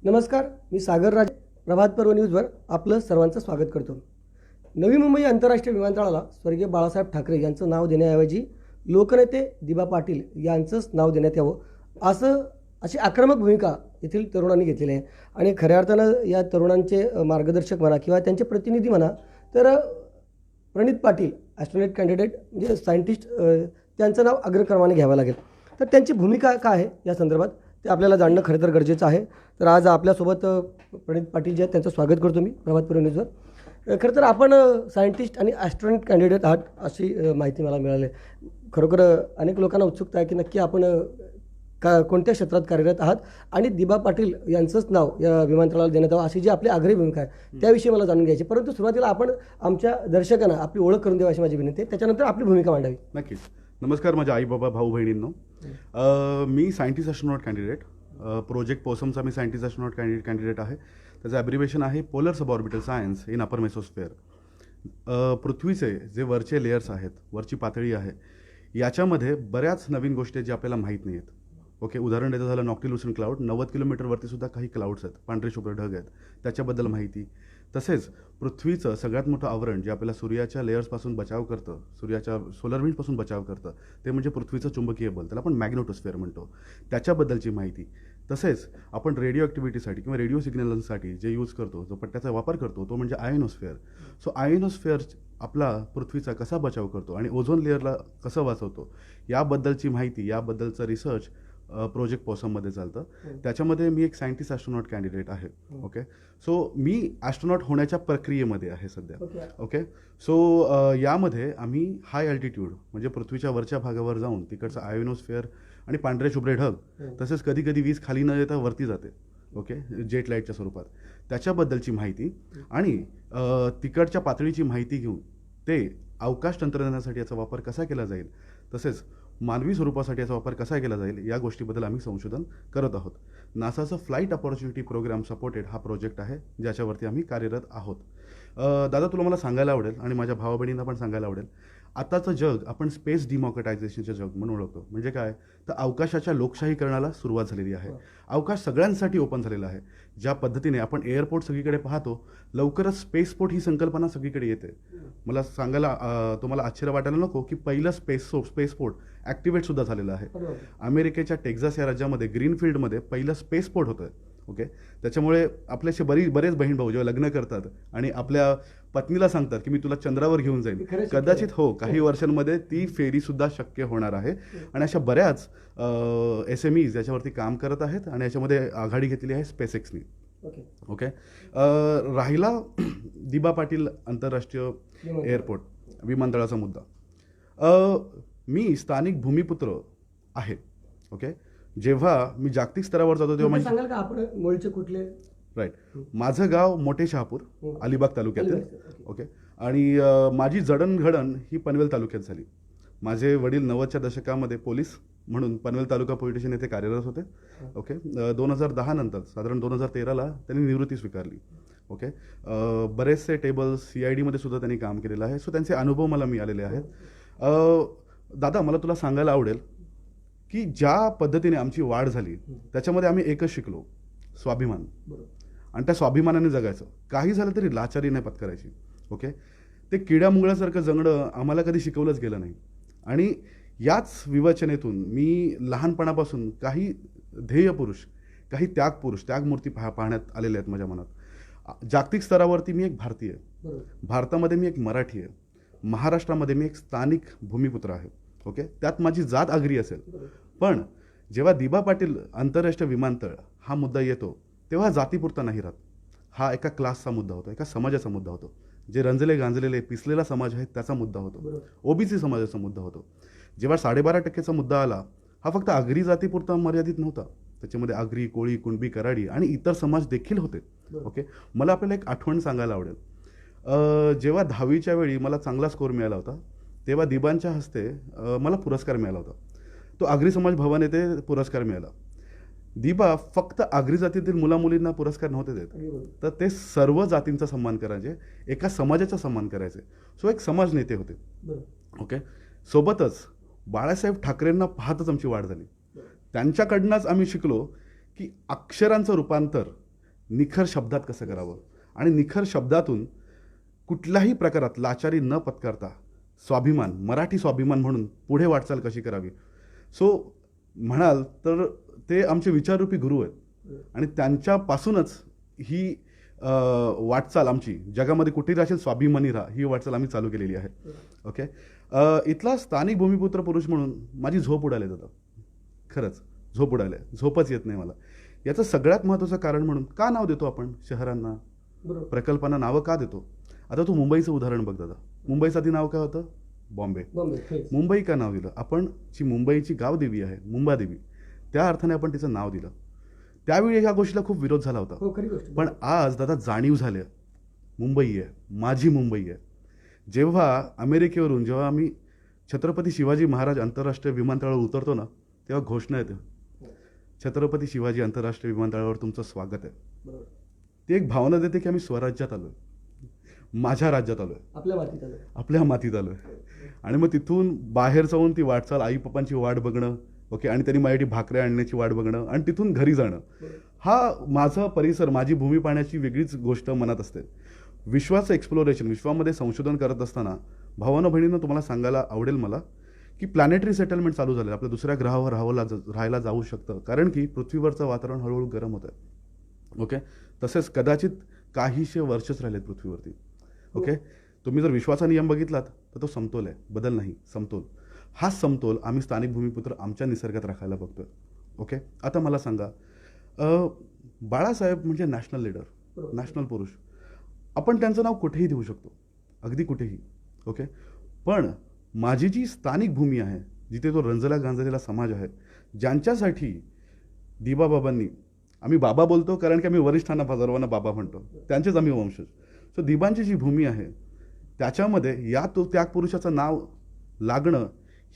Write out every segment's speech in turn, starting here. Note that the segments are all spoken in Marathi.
नमस्कार, मी सागर राजे. प्रभात पर्व न्यूजवर आपलं सर्वांचं स्वागत करतो. नवी मुंबई आंतरराष्ट्रीय विमानतळाला स्वर्गीय बाळासाहेब ठाकरे यांचं नाव देण्याऐवजी लोकनेते दिबा पाटील यांचंच नाव देण्यात यावं अशी आक्रमक भूमिका येथील तरुणांनी घेतलेली आहे. आणि खऱ्या अर्थानं या तरुणांचे मार्गदर्शक म्हणा किंवा त्यांचे प्रतिनिधी म्हणा तर प्रणित पाटील ॲस्ट्रोनॉट कॅन्डिडेट म्हणजे सायंटिस्ट, त्यांचं नाव अग्रक्रमाने घ्यावं लागेल. तर त्यांची भूमिका काय आहे या संदर्भात ते आपल्याला जाणणं खरं तर गरजेचं आहे. तर आज आपल्यासोबत प्रणित पाटील जे आहेत त्यांचं स्वागत करतो मी प्रभात पर्व न्यूजवर. खरं तर आपण सायंटिस्ट आणि ॲस्ट्रॉनॉट कॅन्डिडेट आहात अशी माहिती मला मिळाली आहे. खरोखर अनेक लोकांना उत्सुकता आहे की नक्की आपण कोणत्या क्षेत्रात कार्यरत आहात आणि दिबा पाटील यांचंच नाव या विमानतळाला देण्यात यावं अशी जी आपली आग्रही भूमिका आहे त्याविषयी मला जाणून घ्यायची. परंतु सुरुवातीला आपण आमच्या दर्शकांना आपली ओळख करून द्यावी अशी माझी विनंती आहे. त्याच्यानंतर आपली भूमिका मांडावी. नक्कीच. नमस्कार माझ्या आई बाबा भाऊ बहिणींनो. मी सायंटिस्ट ॲस्ट्रोनॉट कॅन्डिडेट, प्रोजेक्ट पोसमचा मी सायंटिस्ट ॲस्ट्रोनॉट कॅन्डिडेट आहे. त्याचं ॲब्रिवेशन आहे पोलर सबऑर्बिटल सायन्स इन अपर मेसोस्फिअर. पृथ्वीचे जे वरचे लेयर्स आहेत, वरची पातळी आहे, याच्यामध्ये बऱ्याच नवीन गोष्टी ज्या आपल्याला माहीत नाही आहेत. ओके, उदाहरण द्यायचं झालं नॉक्टिल्युशन क्लाउड, 90 किलोमीटरवरती सुद्धा काही क्लाउड्स आहेत, पांढरे शुभ्र ढग आहेत, त्याच्याबद्दल माहिती. तसेच पृथ्वीचं सगळ्यात मोठं आवरण जे आपल्याला सूर्याच्या लेयर्सपासून बचाव करतं, सूर्याच्या सोलर विंडपासून बचाव करतं, ते म्हणजे पृथ्वीचं चुंबकीय बल, त्याला आपण मॅग्नेटोस्फिअर म्हणतो, त्याच्याबद्दलची माहिती. तसेच आपण रेडिओ ॲक्टिव्हिटीसाठी किंवा रेडिओ सिग्नल्ससाठी जे यूज करतो, जो पट्ट्याचा वापर करतो, तो म्हणजे आयनोस्फिअर. सो आयनोस्फिअर आपला पृथ्वीचा कसा बचाव करतो आणि ओझोन लेअरला कसं वाचवतो, याबद्दलची माहिती, याबद्दलचं रिसर्च प्रोजेक्ट पोसममध्ये चालतं. त्याच्यामध्ये मी एक सायंटिस्ट ॲस्ट्रोनॉट कॅन्डिडेट आहे. ओके, सो मी ॲस्ट्रोनॉट होण्याच्या प्रक्रियेमध्ये आहे सध्या. ओके, सो यामध्ये आम्ही हाय अल्टिट्यूड म्हणजे पृथ्वीच्या वरच्या भागावर जाऊन तिकडचं आयोनोस्फिअर आणि पांढरे शुभ्रे ढग, तसेच कधी कधी वीज खाली न येता वरती जाते, ओके, जेट लाईटच्या स्वरूपात, त्याच्याबद्दलची माहिती आणि तिकडच्या पातळीची माहिती घेऊन ते अवकाश तंत्रज्ञानासाठी याचा वापर कसा केला जाईल, तसेच मानवी स्वरूपासाठी याचा वापर कसा केला जाईल, या गोष्टीबद्दल आम्ही संशोधन करत आहोत. नासाचं फ्लाईट अपॉर्च्युनिटी प्रोग्राम सपोर्टेड हा प्रोजेक्ट आहे ज्याच्यावरती आम्ही कार्यरत आहोत. दादा, तुला मला सांगायला आवडेल आणि माझ्या भावा बहिणींना पण सांगायला आवडेल, आताचं जग आपण स्पेस डिमॉक्रेटायझेशनचं जग म्हणून ओळखतो. म्हणजे काय, तर अवकाशाच्या लोकशाहीकरणाला सुरुवात झालेली आहे. अवकाश सगळ्यांसाठी ओपन झालेला आहे. ज्या पद्धतीने आपण एअरपोर्ट सगळीकडे पाहतो, लवकरच स्पेसपोर्ट ही संकल्पना सगळीकडे येते. मला सांगायला तुम्हाला आश्चर्य वाटायला नको की पहिलं स्पेसपोर्ट ॲक्टिवेटसुद्धा झालेलं आहे. अमेरिकेच्या टेक्सास या राज्यामध्ये ग्रीनफील्डमध्ये पहिलं स्पेसपोर्ट होतं. ओके, त्याच्यामुळे आपल्याशी बरेच बहीण भाऊ जेव्हा लग्न करतात आणि आपल्या पत्नीला सांगतात की मी तुला चंद्रावर घेऊन जाईन, कदाचित काही वर्षांमध्ये ती फेरीसुद्धा शक्य होणार आहे. आणि अशा बऱ्याच SMEs याच्यावरती काम करत आहेत आणि याच्यामध्ये आघाडी घेतलेली आहे स्पेसएक्सनी. ओके, राहिला दिबा पाटील आंतरराष्ट्रीय एअरपोर्ट विमानतळाचा मुद्दा. मी स्थानिक भूमिपुत्र आहे. ओके, जेव्हा मी जागतिक स्तरावर जातो तेव्हा सांगाल का आपण मूळचे कुठले? राईट, माझं गाव मोठे शहापूर, अलिबाग तालुक्यातील. ओके, आणि माझी जडणघडण ही पनवेल तालुक्यात झाली. माझे वडील 90च्या दशकामध्ये पोलीस म्हणून पनवेल तालुका पोलीस स्टेशन येथे कार्यरत होते. ओके, 2010 नंतर साधारण 2013ला त्यांनी निवृत्ती स्वीकारली. ओके, बरेचसे टेबल्स CIDमध्ये सुद्धा त्यांनी काम केलेलं आहे. सो त्यांचे अनुभव मला मिळालेले आहेत. दादा, मला तुला सांगायला आवडेल की ज्या पद्धतीने आमची वाढ झाली त्याच्यामध्ये आम्ही एकच शिकलो, स्वाभिमान. आणि त्या स्वाभिमानाने जगायचं. काही झालं तरी लाचारी नाही पत्करायची. ओके, ते किड्यामुंगळ्यासारखं जगणं आम्हाला कधी शिकवलंच गेलं नाही. आणि याच विवेचनेतून मी लहानपणापासून काही ध्येयपुरुष, काही त्यागपुरुष, त्यागमूर्ती पाहण्यात आलेले आहेत माझ्या मनात. जागतिक स्तरावरती मी एक भारतीय आहे, भारतामध्ये मी एक मराठी आहे, महाराष्ट्रामध्ये मी एक स्थानिक भूमिपुत्र आहे. ओके, त्यात माझी जात आगरी असेल, पण जेव्हा दिबा पाटील आंतरराष्ट्रीय विमानतळ हा मुद्दा येतो तेव्हा जातीपुरता नाही राहत. हा एका क्लासचा मुद्दा होतो, एका समाजाचा मुद्दा होतो. जे रंजले गांजलेले पिसलेला समाज आहे त्याचा मुद्दा होतो, OBC समाजाचा मुद्दा होतो. जेव्हा 12.5% मुद्दा आला, हा फक्त आगरी जातीपुरता मर्यादित नव्हता. त्याच्यामध्ये आगरी, कोळी, कुणबी, कराडी आणि इतर समाज देखील होते. ओके, मला आपल्याला एक आठवण सांगायला आवडेल. जेव्हा 10वीच्या वेळी मला चांगला स्कोर मिळाला होता तेव्हा दिबांच्या हस्ते मला पुरस्कार मिळाला होता. तो आगरी समाज भवन येथे पुरस्कार मिळाला. दिबा फक्त आगरी जातीतील मुलामुलींना पुरस्कार नव्हते देत, तर ते सर्व जातींचा सन्मान करायचे, एका समाजाचा सन्मान करायचे. सो एक समाज नेते होते. ओके, सोबतच बाळासाहेब ठाकरेंना पाहतच आमची वाढ झाली. त्यांच्याकडनंच आम्ही शिकलो की अक्षरांचं रूपांतर निखर शब्दात कसं करावं आणि निखर शब्दातून कुठल्याही प्रकारात लाचारी न पत्करता स्वाभिमान, मराठी स्वाभिमान म्हणून पुढे वाटचाल कशी करावी. सो म्हणाल तर ते आमचे विचाररूपी गुरु आहेत आणि त्यांच्यापासूनच ही वाटचाल आमची जगामध्ये कुठेही राहशील स्वाभिमानी राहा ही वाटचाल आम्ही चालू केलेली आहे. ओके. इथला स्थानिक भूमिपुत्र पुरुष म्हणून माझी झोप उडाली दादा, खरंच झोप उडाली, झोपच येत नाही मला. याचं सगळ्यात महत्त्वाचं कारण म्हणून का नाव देतो आपण शहरांना, प्रकल्पांना नावं का देतो. आता तू मुंबईचं उदाहरण बघ दादा, मुंबईचं आधी नाव काय होतं, बॉम्बे. मुंबई का नाव दिलं आपण, जी मुंबईची गावदेवी आहे मुंबादेवी, त्या अर्थाने आपण तिचं नाव दिलं. त्यावेळी ह्या गोष्टीला खूप विरोध झाला होता. पण आज दादा जाणीव झाली, मुंबई आहे माझी मुंबई आहे. जेव्हा अमेरिकेवरून जेव्हा आम्ही छत्रपती शिवाजी महाराज आंतरराष्ट्रीय विमानतळावर उतरतो ना, तेव्हा घोषणा येते, छत्रपती शिवाजी आंतरराष्ट्रीय विमानतळावर तुमचं स्वागत आहे. ती एक भावना देते की आम्ही स्वराज्यात आलोय, माझ्या राज्यात आलोय, आपल्या मातीत आलोय. आणि मग तिथून बाहेर जाऊन ती वाटचाल, आई पप्पांची वाट बघणं, ओके, आणि त्यांनी माझ्यासाठी भाकऱ्या आणण्याची वाट बघणं आणि तिथून घरी जाणं, हा माझा परिसर, माझी भूमी पाहण्याची वेगळीच गोष्ट मनात असते. विश्वाचं एक्सप्लोरेशन, विश्वामध्ये संशोधन करत असताना भावानं बहिणींना तुम्हाला सांगायला आवडेल मला की प्लॅनेटरी सेटलमेंट चालू झालं, आपल्या दुसऱ्या ग्रहावर राहायला जाऊ शकतं, कारण की पृथ्वीवरचं वातावरण हळूहळू गरम होतं आहे. ओके. तसेच कदाचित काहीशे वर्षच राहिलेत पृथ्वीवरती. ओके. तुम्ही जर विश्वाचा नियम बघितलात तर तो समतोल आहे, बदल नाही, समतोल. हा समतोल आम्ही स्थानिक भूमिपुत्र आमच्या निसर्गात राखायला बघतोय. ओके. आता मला सांगा, बाळासाहेब म्हणजे नॅशनल लीडर, नॅशनल पुरुष. आपण त्यांचं नाव कुठेही देऊ शकतो, अगदी कुठेही. ओके. पण माझी जी स्थानिक भूमी आहे, जिथे तो रंजला गांजलेला समाज आहे, ज्यांच्यासाठी दिबाबाबांनी, आम्ही बाबा बोलतो कारण की आम्ही वरिष्ठांना सर्वांना बाबा म्हणतो, त्यांचेच आम्ही वंशज. सो दिबांची जी भूमी आहे त्याच्यामध्ये त्या पुरुषाचं नाव लागणं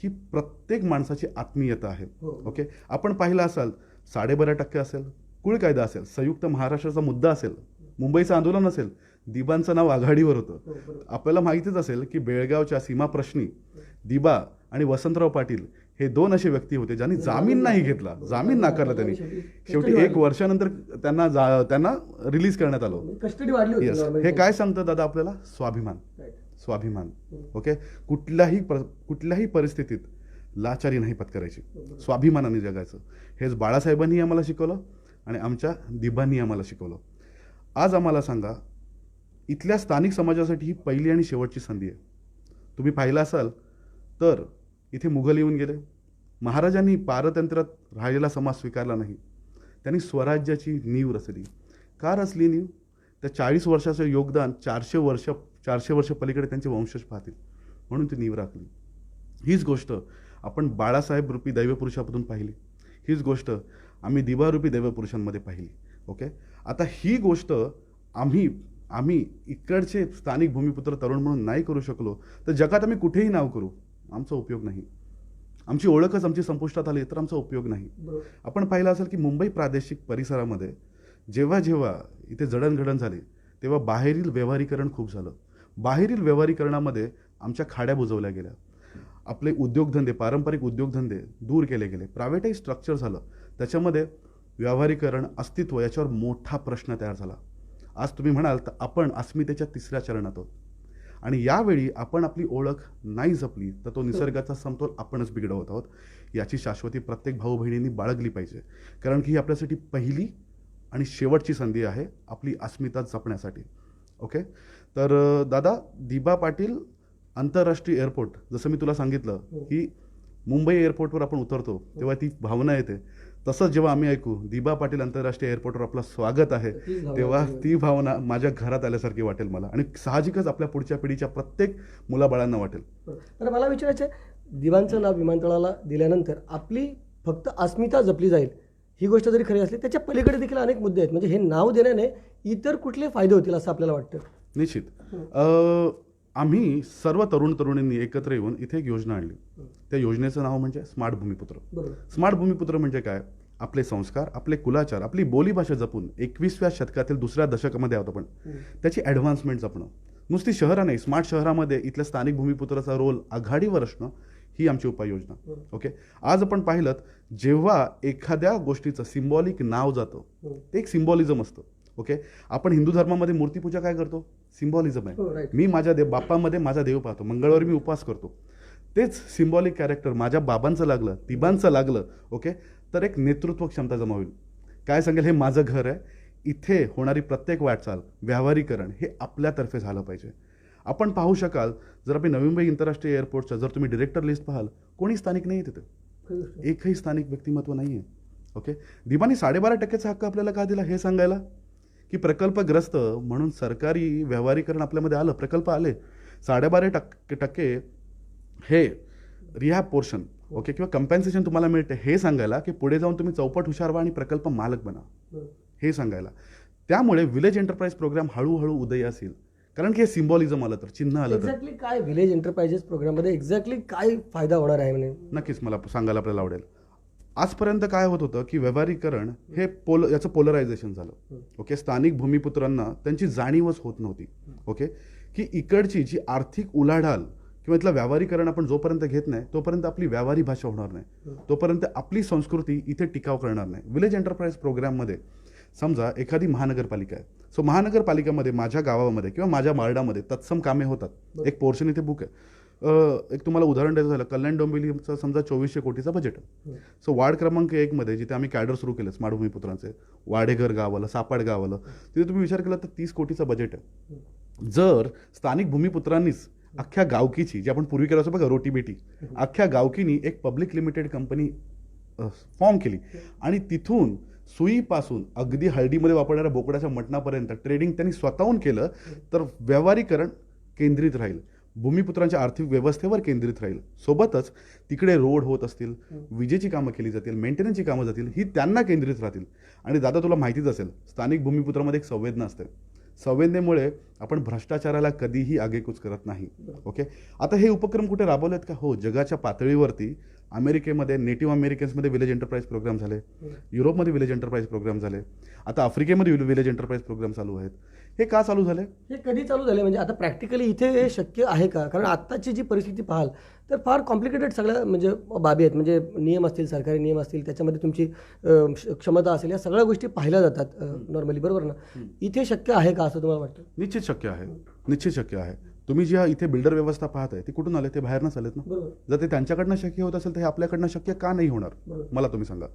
ही प्रत्येक माणसाची आत्मीयता आहे. ओके. आपण पाहिलं असाल 12.5% असेल, कुळ कायदा असेल, संयुक्त महाराष्ट्राचा मुद्दा असेल, मुंबईचं आंदोलन असेल, दिबांचं नाव आघाडीवर होतं. आपल्याला माहितीच असेल की बेळगावच्या सीमाप्रश्नी दिबा आणि वसंतराव पाटील हे दोन असे व्यक्ती होते ज्यांनी जामीन नाही घेतला, जामीन नाकारला त्यांनी. शेवटी 1 वर्षानंतर त्यांना रिलीज करण्यात आलं. येस. हे काय सांगतं दादा आपल्याला, स्वाभिमान, स्वाभिमान. ओके. कुठल्याही परिस्थितीत लाचारी नाही पत्करायची, स्वाभिमानाने जगायचं. हेच बाळासाहेबांनी आम्हाला शिकवलं आणि आमच्या दिबांनी आम्हाला शिकवलं. आज आम्हाला सांगा, इथल्या स्थानिक समाजासाठी ही पहिली आणि शेवटची संधी आहे. तुम्ही पाहिलं असाल तर इथे मुघल येऊन गेले, महाराजांनी पारतंत्र्यात राहिलेला समाज स्वीकारला नाही, त्यांनी स्वराज्याची नीव रचली. का रचली नीव? त्या 40 वर्षाचं योगदान 400 वर्ष पलीकडे त्यांचे वंशज पाहतील म्हणून ती नीव राखली. हीच गोष्ट आपण बाळासाहेब रूपी दैवपुरुषामधून पाहिली, हीच गोष्ट आम्ही दिबारूपी दैवपुरुषांमध्ये पाहिली. ओके. आता ही गोष्ट आम्ही इकडचे स्थानिक भूमिपुत्र तरुण म्हणून नाही करू शकलो तर जगात आम्ही कुठेही नाव करू, आमचा उपयोग नाही. आमची ओळखच आमची संपुष्टात आली तर आमचा उपयोग नाही. आपण पाहिलं असेल की मुंबई प्रादेशिक परिसरामध्ये जेव्हा जेव्हा इथे जडणघडण झाली तेव्हा बाहेरील व्यवहारीकरण खूप झालं. बाहेरील व्यवहारीकरणामध्ये आमच्या खाड्या बुजवल्या गेल्या, आपले उद्योगधंदे, पारंपरिक उद्योगधंदे दूर केले गेले, प्रायव्हेटाईज स्ट्रक्चर झालं, त्याच्यामध्ये व्यावहारीकरण, अस्तित्व याच्यावर मोठा प्रश्न तयार झाला. आज तुम्ही म्हणाल तर आपण अस्मितेच्या 3ऱ्या चरणात आहोत आणि यावेळी आपण आपली ओळख नाही जपली तर तो निसर्गाचा समतोल आपणच बिघडवत आहोत. याची शाश्वती प्रत्येक भाऊ बहिणींनी बाळगली पाहिजे, कारण की ही आपल्यासाठी पहिली आणि शेवटची संधी आहे आपली अस्मिता जपण्यासाठी. ओके. तर दादा, दिबा पाटील आंतरराष्ट्रीय एअरपोर्ट, जसं मी तुला सांगितलं की मुंबई एअरपोर्टवर आपण उतरतो तेव्हा ती भावना येते, तसंच जेव्हा आम्ही ऐकू दिबा पाटील आंतरराष्ट्रीय एअरपोर्टवर आपलं स्वागत आहे तेव्हा ती भावना माझ्या घरात आल्यासारखी वाटेल मला आणि साहजिकच आपल्या पुढच्या पिढीच्या प्रत्येक मुलाबाळांना वाटेल. तर मला विचारायचं आहे, दिबांचं नाव विमानतळाला दिल्यानंतर आपली फक्त अस्मिता जपली जाईल ही गोष्ट जरी खरी असली, त्याच्या पलीकडे देखील अनेक मुद्दे आहेत. म्हणजे हे नाव देण्याने इतर कुठले फायदे होतील असं आपल्याला वाटतं? निश्चित. आम्ही सर्व तरुणींनी एकत्र येऊन इथे एक योजना आणली. त्या योजनेचं नाव म्हणजे स्मार्ट भूमिपुत्र. स्मार्ट भूमिपुत्र म्हणजे काय? आपले संस्कार, आपले कुलाचार, आपली बोलीभाषा जपून 21व्या शतकातील 2ऱ्या दशकामध्ये आहोत आपण, त्याची ॲडव्हान्समेंट जपणं. नुसती शहरं नाही, स्मार्ट शहरामध्ये इथल्या स्थानिक भूमिपुत्राचा रोल आघाडीवर असणं ही आमची उपाययोजना. ओके. आज आपण पाहिलं जेव्हा एखाद्या गोष्टीचं सिम्बॉलिक नाव जातं ते एक सिम्बॉलिझम असतं. ओके. आपण हिंदू धर्मामध्ये मूर्तीपूजा काय करतो? सिम्बॉलिझम हो, आहे. right. मी माझ्या बाप्पामध्ये माझा देव पाहतो, मंगळवारी मी उपवास करतो. तेच सिम्बॉलिक कॅरेक्टर माझ्या बाबांचं लागलं, तिबांचं लागलं, ओके, तर एक नेतृत्व क्षमता जमा होईल. काय सांगेल, हे माझं घर आहे, इथे होणारी प्रत्येक वाटचाल, व्यावहारीकरण हे आपल्यातर्फे झालं पाहिजे. आपण पाहू शकाल, जर आपण नवी मुंबई आंतरराष्ट्रीय एअरपोर्टचं जर तुम्ही डिरेक्टर लिस्ट पाहाल, कोणी स्थानिक नाही आहे तिथे, एकही स्थानिक व्यक्तिमत्व नाही आहे. ओके. दिबानी 12.5% हक्क आपल्याला का दिला हे सांगायला, की प्रकल्पग्रस्त म्हणून सरकारी व्यावहारीकरण आपल्यामध्ये आलं, प्रकल्प आले. 12.5% हे रिहॅब पोर्शन, ओके, किंवा कम्पॅन्सेशन तुम्हाला मिळते हे सांगायला, की पुढे जाऊन तुम्ही चौपट हुशार व्हा आणि प्रकल्प मालक बना हे सांगायला. त्यामुळे विलेज एंटरप्राइज प्रोग्राम हळूहळू उदयास येईल. कारण की हे सिम्बॉलिझम आलं तर, चिन्ह आलं तर. एक्झॅक्टली काय विलेज एंटरप्राइजेस प्रोग्राममध्ये एक्झॅक्टली काय फायदा होणार आहे म्हणजे? नक्कीच मला सांगायला आपल्याला आवडेल. आजपर्यंत काय होत होतं, की व्यावहारीकरण हे याचं पोलरायझेशन झालं. ओके. स्थानिक भूमिपुत्रांना त्यांची जाणीवच होत नव्हती. ओके. की इकडची जी आर्थिक उलाढाल किंवा इथलं व्यावहारीकरण आपण जोपर्यंत घेत नाही तोपर्यंत आपली व्यावहारी भाषा होणार नाही, तोपर्यंत आपली संस्कृती इथे टिकाव करणार नाही. विलेज एंटरप्राइज प्रोग्राममध्ये समजा एखादी महानगरपालिका आहे. सो महानगरपालिकेमध्ये माझ्या गावामध्ये किंवा माझ्या वार्डामध्ये तत्सम कामे होतात. एक पोर्शन इथे बुक आहे. एक तुम्हाला उदाहरण द्यायचं झालं, कल्याण डोंबिवलीचं समजा 2400 कोटीचं बजेट आहे. सो वार्ड क्रमांक 1 मध्ये जिथे आम्ही कॅडर सुरू केले स्मार्ट भूमिपुत्रांचे, वाडेघर गाव आलं, सापाड गाव आलं, तिथे तुम्ही विचार केला तर 30 कोटीचं बजेट आहे. जर स्थानिक भूमिपुत्रांनीच अख्ख्या गावकीची, जे आपण पूर्वी करायचो बघा रोटी बेटी, अख्ख्या गावकीनी एक पब्लिक लिमिटेड कंपनी फॉर्म केली आणि तिथून सुईपासून अगदी हळदीमध्ये वापरणाऱ्या बोकडाच्या मटणापर्यंत ट्रेडिंग त्यांनी स्वतःहून केलं, तर व्यावहारीकरण केंद्रित राहील, भूमिपुत्रांच्या आर्थिक व्यवस्थेवर केंद्रित राहील. सोबतच तिकडे रोड होत असतील, विजेची कामं केली जातील, मेंटेनन्सची कामं जातील, ही त्यांना केंद्रित राहतील. आणि दादा तुला माहितीच असेल, स्थानिक भूमिपुत्रामध्ये एक संवेदना असते. संवेदनेमुळे आपण भ्रष्टाचाराला कधीही आगेकूच करत नाही. ओके. आता हे उपक्रम कुठे राबवलेत का? हो, जगाच्या पातळीवरती अमेरिकेमध्ये नेटिव्ह अमेरिकन्समध्ये विलेज एंटरप्राइज प्रोग्राम झाले, युरोपमध्ये विलेज एंटरप्राइज प्रोग्राम झाले, आता आफ्रिकेमध्ये विलेज एंटरप्राइज प्रोग्राम चालू आहेत. हे का चालू झाले? हे कधी चालू झाले म्हणजे आता प्रॅक्टिकली इथे हे शक्य आहे का? कारण आत्ताची जी परिस्थिती पाहाल तर फार कॉम्प्लिकेटेड सगळ्या म्हणजे बाबी आहेत. म्हणजे नियम असतील, सरकारी नियम असतील, त्याच्यामध्ये तुमची क्षमता असेल, या सगळ्या गोष्टी पाहिल्या जातात नॉर्मली, बरोबर ना? इथे शक्य आहे का असं तुम्हाला वाटतं? निश्चित शक्य आहे, निश्चित शक्य आहे. तुम्ही जी इथे बिल्डर व्यवस्था पाहताय ती कुठून आले? ते बाहेरनंच आलेत ना. बरोबर. जर ते त्यांच्याकडनं शक्य होत असेल तर हे आपल्याकडनं शक्य का नाही होणार? मला तुम्ही सांगा.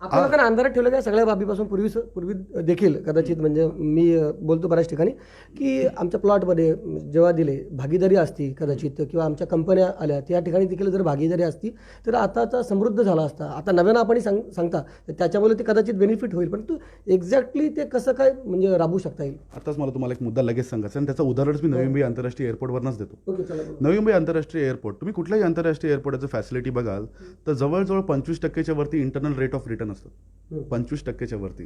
आपल्या लोकांना अंधारात ठेवलं त्या सगळ्या बाबीपासून पूर्वी देखील कदाचित म्हणजे मी बोलतो बऱ्याच ठिकाणी की आमच्या प्लॉटमध्ये जेव्हा दिले भागीदारी असती कदाचित किंवा आमच्या कंपन्या आल्या त्या ठिकाणी देखील जर भागीदारी असती तर आताचा समृद्ध झाला असता. आता नव्यानं आपण सांगता तर त्याच्यामुळे ते कदाचित बेनिफिट होईल, परंतु एक्झॅक्टली ते कसं काय म्हणजे राबवू शकता येईल? आताच मला तुम्हाला एक मुद्दा लगेच सांगायचा आणि त्याचं उदाहरणच मी नवी मुंबई आंतरराष्ट्रीय एअरपोर्टवरनंच देतो. ओके, चला. नवी मुंबई आंतरराष्ट्रीय एअरपोर्ट, तुम्ही कुठल्याही आंतरराष्ट्रीय एअरपोर्टाचं फॅसिलिटी बघाल तर जवळजवळ 25% वरती इंटरनल रेट ऑफ रिटर्न असतं. 25% वरती.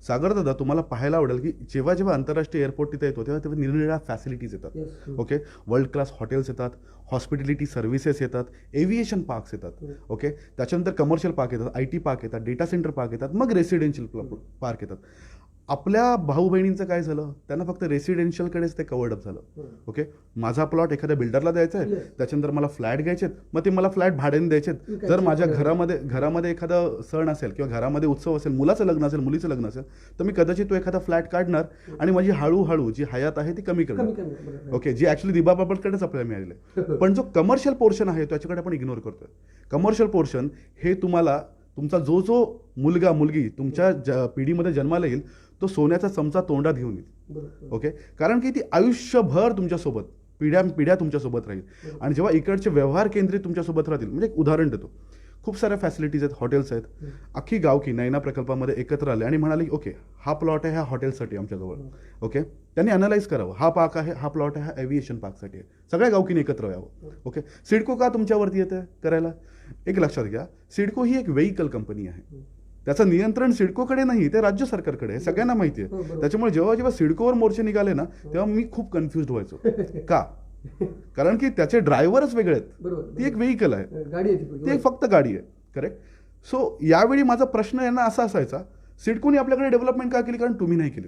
सागर दादा, तुम्हाला पाहायला आवडेल की जेव्हा जेव्हा आंतरराष्ट्रीय एअरपोर्ट तिथे येतो तेव्हा निरनिराळ्या फॅसिलिटीज येतात. ओके. वर्ल्ड क्लास हॉटेल्स येतात, हॉस्पिटॅलिटी सर्व्हिसेस येतात, एव्हिएशन पार्क्स येतात. ओके. त्याच्यानंतर कमर्शियल पार्क येतात, IT पार्क येतात, डेटा सेंटर पार्क येतात, मग रेसिडेन्शियल पार्क येतात. आपल्या भाऊ बहिणींचं काय झालं? त्यांना फक्त रेसिडेन्शियलकडेच ते कवर्ड अप झालं. ओके. माझा प्लॉट एखाद्या बिल्डरला द्यायचा आहे, त्याच्यानंतर मला फ्लॅट घ्यायचे, मग ते मला फ्लॅट भाड्याने द्यायचे. जर माझ्या घरामध्ये एखादा सण असेल किंवा घरामध्ये उत्सव असेल, मुलाचं लग्न असेल, मुलीचं लग्न असेल, तर मी कदाचित तो एखादा फ्लॅट काढणार आणि माझी हळूहळू जी हयात आहे ती कमी करणार. ओके. जी ॲक्च्युली दिबाबाबतकडेच आपल्याला मिळालेलं आहे. पण जो कमर्शियल पोर्शन आहे त्याच्याकडे आपण इग्नोर करतोय. कमर्शियल पोर्शन हे तुम्हाला तुमचा जो मुलगा मुलगी तुमच्या पिढीमध्ये जन्माला येईल तो सोन्याचा चमचा तोंडात घेऊन येईल. ओके. कारण की ती आयुष्यभर तुमच्यासोबत पिढ्या तुमच्यासोबत राहील. आणि जेव्हा इकडचे व्यवहार केंद्रित तुमच्यासोबत राहतील, म्हणजे एक उदाहरण देतो, खूप साऱ्या फॅसिलिटीज आहेत, हॉटेल्स आहेत. अख्खी गावकी नैना प्रकल्पामध्ये एकत्र आले आणि म्हणाले की ओके, हा प्लॉट आहे ह्या हॉटेलसाठी आमच्याजवळ. ओके. त्यांनी अनालाइज करावं, हा पार्क आहे, हा प्लॉट आहे, हा एव्हिएशन पार्कसाठी आहे. सगळ्या गावकीने एकत्र यावं. ओके. सिडको का तुमच्यावरती येते करायला? एक लक्षात घ्या, सिडको ही एक व्हेइकल कंपनी आहे. त्याचं नियंत्रण सिडकोकडे नाही, ते राज्य सरकारकडे आहे, सगळ्यांना माहिती आहे. त्याच्यामुळे जेव्हा सिडकोवर मोर्चे निघाले ना तेव्हा मी खूप कन्फ्युज व्हायचो. का? कारण की त्याचे ड्रायव्हरच वेगळे आहेत. ती एक व्हेइकल आहे, ती फक्त गाडी आहे. करेक्ट. सो यावेळी माझा प्रश्न यांना असा असायचा, सिडकोने आपल्याकडे डेव्हलपमेंट का केली? कारण तुम्ही नाही केली.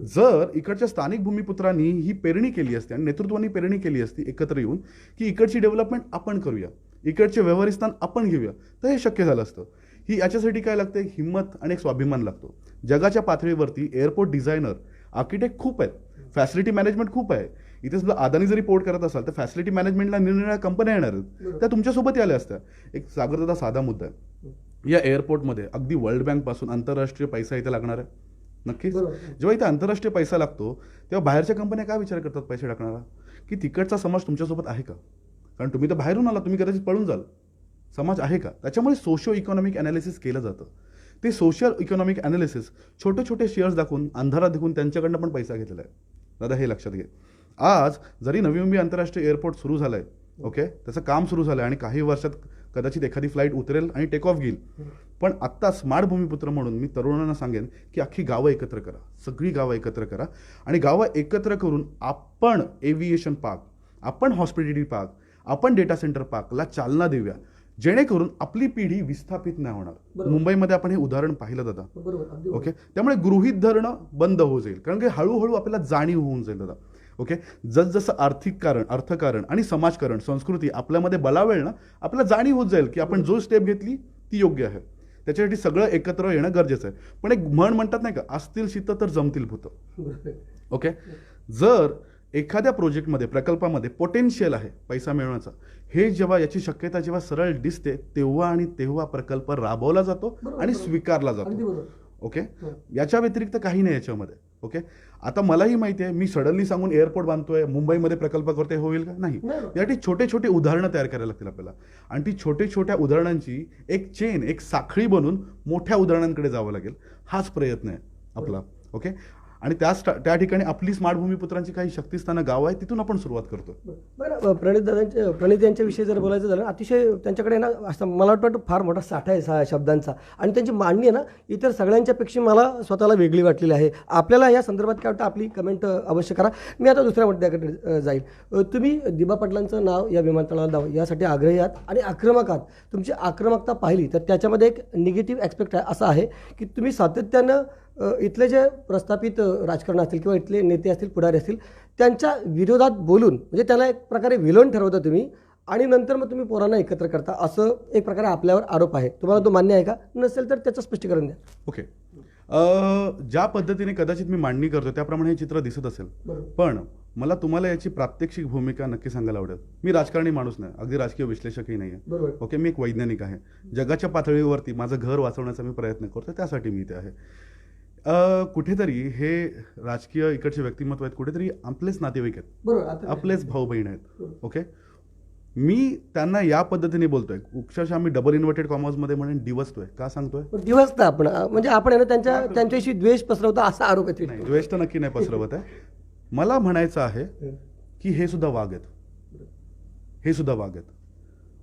जर इकडच्या स्थानिक भूमिपुत्रांनी ही पेरणी केली असती आणि नेतृत्वानी पेरणी केली असती एकत्र येऊन की इकडची डेव्हलपमेंट आपण करूया, इकडचे व्यवहारिस्थान आपण घेऊया, तर हे शक्य झालं असतं. ही याच्यासाठी काय लागते? हिंमत आणि एक स्वाभिमान लागतो. जगाच्या पातळीवरती एअरपोर्ट डिझायनर आर्किटेक्ट खूप आहेत, फॅसिलिटी मॅनेजमेंट खूप आहे. इथे सुद्धा अदानी जरी पोर्ट करत असाल तर फॅसिलिटी मॅनेजमेंटला निरनिराळ्या कंपन्या येणार आहेत, त्या तुमच्यासोबत आल्या असत्या. एक सागर साधा मुद्दा आहे, या एअरपोर्टमध्ये अगदी वर्ल्ड बँक पासून आंतरराष्ट्रीय पैसा इथे लागणार आहे. नक्कीच जेव्हा इथे आंतरराष्ट्रीय पैसा लागतो तेव्हा बाहेरच्या कंपन्या काय विचार करतात पैसे टाकणारा, की तिकडचा समाज तुमच्यासोबत आहे का? कारण तुम्ही तर बाहेरून आला, तुम्ही कदाचित पळून जाल, समाज आहे का? त्याच्यामुळे सोशिओ इकॉनॉमिक अनालिसिस केलं जातं. ते सोशल इकॉनॉमिक अनालिसिस छोटे छोटे शेअर्स दाखवून, अंधारात दाखवून त्यांच्याकडनं पण पैसा घेतलेला आहे. दादा हे लक्षात घे. आज जरी नवी मुंबई आंतरराष्ट्रीय एअरपोर्ट सुरू झालं आहे, ओके, त्याचं काम सुरू झालं आहे आणि काही वर्षात कदाचित एखादी फ्लाईट उतरेल आणि टेक ऑफ घेईल, पण आत्ता स्मार्ट भूमिपुत्र म्हणून मी तरुणांना सांगेन की अख्खी गावं एकत्र करा, सगळी गावं एकत्र करा आणि गावं एकत्र करून आपण एव्हिएशन पार्क, आपण हॉस्पिटॅलिटी पार्क, आपण डेटा सेंटर पार्कला चालना देऊया, जेणेकरून आपली पिढी विस्थापित नाही होणार. मुंबईमध्ये आपण हे उदाहरण पाहिलं दादा, ओके. त्यामुळे गृहीत धरणं बंद होऊ जाईल, कारण की हळूहळू आपल्याला जाणीव होऊन जाईल दादा, ओके. जसजसं आर्थिक कारण, अर्थकारण आणि समाजकारण, संस्कृती आपल्यामध्ये बलावेल ना, आपल्याला जाणीव होत जाईल की आपण जो स्टेप घेतली ती योग्य आहे. त्याच्यासाठी सगळं एकत्र येणं गरजेचं आहे. पण एक म्हण म्हणतात नाही का, असतील शीत तर जमतील भूतं, ओके. जर एखाद्या प्रोजेक्टमध्ये, प्रकल्पामध्ये पोटेन्शियल आहे पैसा मिळवण्याचा, हे जेव्हा याची शक्यता जेव्हा सरळ दिसते तेव्हा आणि तेव्हा प्रकल्प राबवला जातो आणि स्वीकारला जातो, ओके. याच्या व्यतिरिक्त काही नाही याच्यामध्ये, ओके. आता मलाही माहिती आहे, मी सडनली सांगून एअरपोर्ट बांधतोय, मुंबईमध्ये प्रकल्प करतोय, होईल का? नाही. यासाठी छोटे छोटे उदाहरणं तयार करायला लागतील आपल्याला आणि ती छोटे छोट्या उदाहरणांची एक चेन, एक साखळी बनून मोठ्या उदाहरणांकडे जावं लागेल. हाच प्रयत्न आहे आपला, ओके. आणि त्या ठिकाणी आपली स्मार्ट भूमिपुत्रांची काही शक्तिस्थानं गावं आहेत, तिथून आपण सुरुवात करतो. बरं, प्रणित यांच्याविषयी जर बोलायचं झालं, अतिशय त्यांच्याकडे ना असं मला वाटतं फार मोठा साठा आहे शब्दांचा आणि त्यांची मांडणी आहे ना इतर सगळ्यांच्यापेक्षा मला स्वतःला वेगळी वाटलेली आहे. आपल्याला या संदर्भात काय वाटतं, आपली कमेंट अवश्य करा. मी आता दुसऱ्या मुद्द्याकडे जाईल. तुम्ही दिबा पाटलांचं नाव या विमानतळाला द्यावं यासाठी आग्रही आहात आणि आक्रमक आहात. तुमची आक्रमकता पाहिली तर त्याच्यामध्ये एक निगेटिव्ह ॲस्पेक्ट असा आहे की तुम्ही सातत्यानं इथले जे प्रस्थापित राजकारण असतील किंवा इथले नेते असतील, पुढारी असतील, त्यांच्या विरोधात बोलून म्हणजे त्याला एक प्रकारे विलन ठरवता तुम्ही आणि नंतर मग तुम्ही पोरांना एकत्र करता, असं एक प्रकारे आपल्यावर आरोप आहे. तुम्हाला तो मान्य आहे का? नसेल तर त्याचं स्पष्टीकरण द्या. ओके. ज्या पद्धतीने कदाचित मी मांडणी करतो त्याप्रमाणे हे चित्र दिसत असेल, पण मला तुम्हाला याची प्रात्यक्षिक भूमिका नक्की सांगायला आवडेल. मी राजकारणी माणूस नाही, अगदी राजकीय विश्लेषकही नाही आहे, ओके. मी एक वैज्ञानिक आहे. जगाच्या पातळीवरती माझं घर वाचवण्याचा मी प्रयत्न करतो, त्यासाठी मी इथे आहे. कुठेतरी हे राजकीय इकडचे व्यक्तिमत्व आहेत, कुठेतरी आपलेच नातेवाईक आहेत, आपलेच भाऊ बहीण आहेत, ओके. मी त्यांना या पद्धतीने बोलतोय, अक्षरशः मी डबल इन्व्हर्टेड कॉमर्समध्ये म्हणून दिवसतोय. का सांगतोय? दिवसतं आपण म्हणजे आपण आहे ना त्यांच्याशी द्वेष पसरवता असा आरोप आहे. नाही, द्वेष तर नक्की नाही पसरवत आहे. मला म्हणायचं आहे की हे सुद्धा वाघ आहेत, हे सुद्धा वाघ आहेत.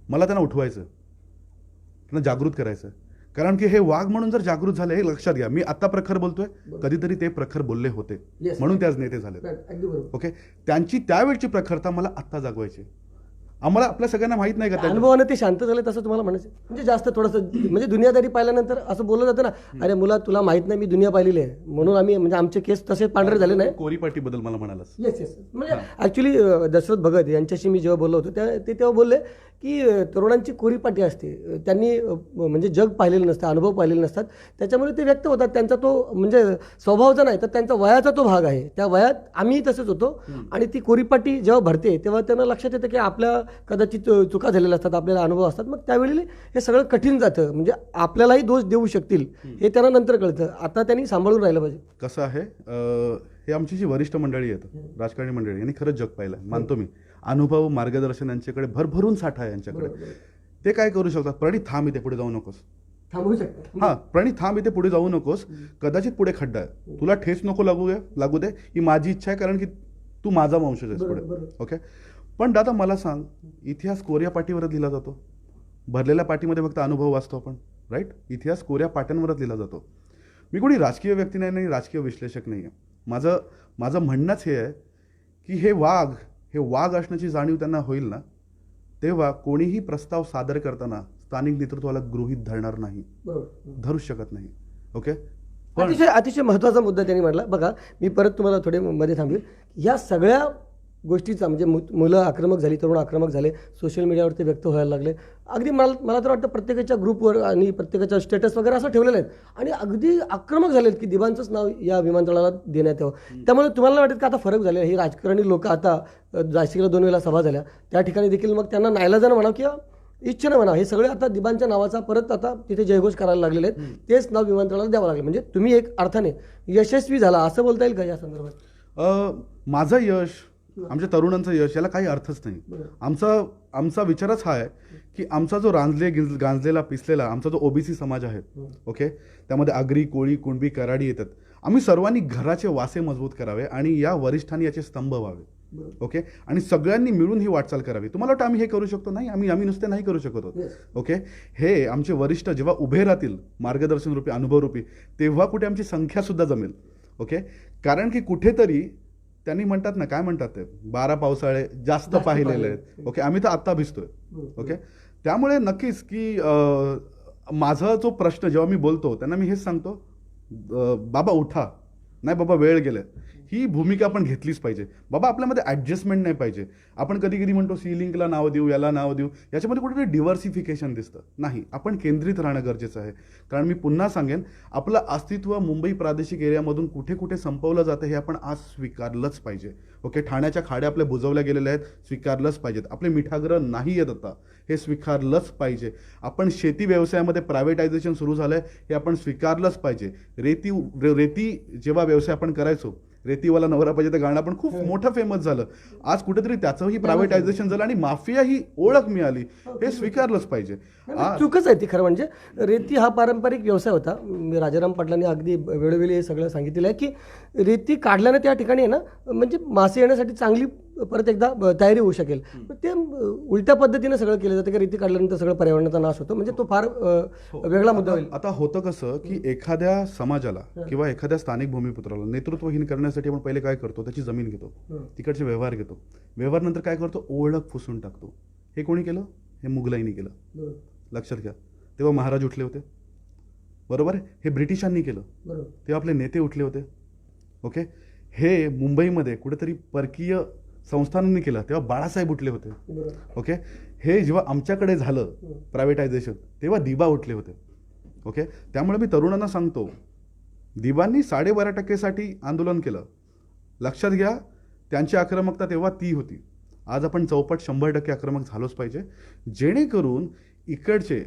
मला त्यांना उठवायचं, त्यांना जागृत करायचं, कारण की हे वाघ म्हणून जर जागृत झाले, हे लक्षात घ्या. मी आता प्रखर बोलतोय, कधीतरी ते प्रखर बोलले होते म्हणून ते आज नेते झाले, ओके. त्यांची त्यावेळची प्रखरता मला आत्ता जागवायची. आम्हाला आपल्या सगळ्यांना माहित नाही का अनुभवाने ते शांत झाले तसं तुम्हाला म्हणायचं, म्हणजे जास्त थोडंसं म्हणजे दुनियादारी पाहिल्यानंतर असं बोललं जातं ना, अरे मुला तुला माहित नाही मी दुनिया पाहिलेली आहे म्हणून आम्ही म्हणजे आमचे केस तसे पांढरे झाले नाही. कोरीपाटीबद्दल मला म्हणालास? येस. म्हणजे ऍक्च्युली दशरथ भगत यांच्याशी मी जेव्हा बोललो होतो ते तेव्हा बोलले की तरुणांची कोरीपाटी असते, त्यांनी म्हणजे जग पाहिलेलं नसतं, अनुभव पाहिलेले नसतात, त्याच्यामुळे ते व्यक्त होतात. त्यांचा तो म्हणजे स्वभावाचा नाही तर त्यांचा वयाचा तो भाग आहे. त्या वयात आम्ही तसेच होतो आणि ती कोरीपाटी जेव्हा भरते तेव्हा त्यांना लक्षात येतं की आपल्या कदाचित चुका झालेल्या असतात, आपल्याला अनुभव असतात. मग त्यावेळी हे सगळं कठीण जातं, म्हणजे आपल्यालाही दोष देऊ शकतील हे त्यांना नंतर कळतं. आता त्यांनी सांभाळून राहिलं पाहिजे. कसं आहे, हे आमची जी वरिष्ठ मंडळी आहेत, राजकारणी मंडळी, यांनी खरंच जग पाहिलं, मानतो मी. अनुभव, मार्गदर्शन यांच्याकडे भरभरून साठा आहे यांच्याकडे. ते काय करू शकतात, प्रणित थांब इथे पुढे जाऊ नकोस, थांबवू शकतात. हां, प्रणित थांब इथे पुढे जाऊ नकोस, कदाचित पुढे खड्डा आहे, तुला ठेच नको लागू दे, ही माझी इच्छा आहे, कारण की तू माझा वंशज आहेस पुढे, ओके. पण दादा मला सांग, इतिहास कोऱ्या पाटीवरच लिहिला जातो, भरलेल्या पाटीमध्ये फक्त अनुभव वाचतो आपण, राईट. इतिहास कोऱ्या पाट्यांवरच लिहिला जातो. मी कोणी राजकीय व्यक्ती नाही, राजकीय विश्लेषक नाही आहे. माझं म्हणणंच हे आहे की हे वाघ असण्याची जाणीव त्यांना होईल ना, तेव्हा कोणीही प्रस्ताव सादर करताना स्थानिक नेतृत्वाला गृहीत धरणार नाही, धरू शकत नाही, ओके. अतिशय महत्त्वाचा मुद्दा त्यांनी म्हटला. बघा, मी परत तुम्हाला थोडे मध्ये थांबेल. या सगळ्या गोष्टीचा म्हणजे मुलं आक्रमक झाली, तरुण आक्रमक झाले, सोशल मीडियावरती व्यक्त व्हायला लागले. अगदी मला तर वाटतं प्रत्येकाच्या ग्रुपवर आणि प्रत्येकाच्या स्टेटस वगैरे असं ठेवलेलं आहेत आणि अगदी आक्रमक झालेत की दिबांचंच नाव या विमानतळाला देण्यात यावं. त्यामुळे तुम्हाला नाही वाटत का आता फरक झाले, ही राजकारणी लोक आता नाशिकला 2 वेळा सभा झाल्या, त्या ठिकाणी देखील मग त्यांना नाईलाजानं म्हणा किंवा इच्छेनं म्हणा, हे सगळे आता दिबांच्या नावाचा परत आता तिथे जयघोष करायला लागलेले आहेत, तेच नाव विमानतळाला द्यावं लागले. म्हणजे तुम्ही एक अर्थाने यशस्वी झाला असं बोलता येईल का या संदर्भात? माझं यश, आमच्या तरुणांचं यश याला काही अर्थच नाही. आमचा विचारच हा आहे की आमचा जो गांजलेला पिसलेला आमचा जो ओबीसी समाज आहे, ओके, त्यामध्ये आगरी, कोळी, कुणबी, कराडी येतात. आम्ही सर्वांनी घराचे वासे मजबूत करावे आणि या वरिष्ठांनी याचे स्तंभ व्हावे, ओके, आणि सगळ्यांनी मिळून ही वाटचाल करावी. तुम्हाला वाटतं आम्ही हे करू शकतो? नाही, आम्ही नुसते नाही करू शकत आहोत, ओके. हे आमचे वरिष्ठ जेव्हा उभे राहतील मार्गदर्शन रूपी, अनुभव रूपी, तेव्हा कुठे आमची संख्या सुद्धा जमेल, ओके. कारण की कुठेतरी त्यांनी म्हणतात ना, काय म्हणतात ते, 12 पावसाळे जास्त पाहिलेले आहेत, ओके. आम्ही तर आत्ता भिजतोय, ओके. त्यामुळे नक्कीच की माझा जो प्रश्न जेव्हा मी बोलतो त्यांना मी हेच सांगतो, बाबा उठा, नाही बाबा वेळ गेले, ही भूमिका आपण घेतलीच पाहिजे. बाबा आपल्यामध्ये ॲडजस्टमेंट नाही पाहिजे. आपण कधी कधी म्हणतो सी लिंकला नाव देऊ, याला नाव देऊ, याच्यामध्ये कुठेतरी डिव्हर्सिफिकेशन दिसतं. नाही, आपण केंद्रित राहणं गरजेचं आहे. कारण मी पुन्हा सांगेन, आपलं अस्तित्व मुंबई प्रादेशिक एरियामधून कुठे कुठे संपवलं जातं हे आपण आज स्वीकारलंच पाहिजे, ओके. ठाण्याच्या खाड्या आपल्या बुजवल्या गेलेल्या आहेत, स्वीकारलंच पाहिजेत. आपले मिठागृह नाही आहेत आता, हे स्वीकारलंच पाहिजे. आपण शेती व्यवसायामध्ये प्रायव्हेटायझेशन सुरू झालं आहे, हे आपण स्वीकारलंच पाहिजे. रेती जेव्हा व्यवसाय आपण करायचो, रेतीवाला नवरा पाहिजे ते गाणं पण खूप मोठं फेमस झालं. आज कुठेतरी त्याचंही प्रायव्हेटायझेशन झालं आणि माफिया ही ओळख मिळाली, हे स्वीकारलंच पाहिजे. चूकच आहे ती खरं म्हणजे. रेती हा पारंपरिक व्यवसाय होता. राजाराम पाटलांनी अगदी वेळोवेळी हे सगळं सांगितलेलं आहे की रेती काढल्यानं त्या ठिकाणी आहे ना, म्हणजे मासे येण्यासाठी चांगली परत एकदा तयारी होऊ शकेल. ते उलट्या पद्धतीने सगळं केलं जातं की रेती काढल्यानंतर सगळं पर्यावरणाचा नाश होतो. म्हणजे तो फार वेगळा मुद्दा होईल. आता होतं कसं की एखाद्या समाजाला किंवा एखाद्या स्थानिक भूमिपुत्राला नेतृत्वहीन करण्यासाठी आपण पहिले काय करतो, त्याची जमीन घेतो, तिकडचे व्यवहार घेतो, व्यवहार नंतर काय करतो, ओळख पुसून टाकतो. हे कोणी केलं? हे मुघलाईंनी केलं. लक्षात घ्या, तेव्हा महाराज उठले होते, बरोबर आहे. हे ब्रिटिशांनी केलं, तेव्हा आपले नेते उठले होते, ओके. हे मुंबईमध्ये कुठेतरी परकीय संस्थानांनी केलं, तेव्हा बाळासाहेब उठले होते, ओके. हे जेव्हा आमच्याकडे झालं प्रायव्हेटायझेशन, तेव्हा दिबा उठले होते, ओके. त्यामुळे मी तरुणांना सांगतो, दिबांनी 12.5% आंदोलन केलं. लक्षात घ्या, त्यांची आक्रमकता तेव्हा ती होती. आज आपण चौपट 100% आक्रमक झालोच पाहिजे, जेणेकरून इकडचे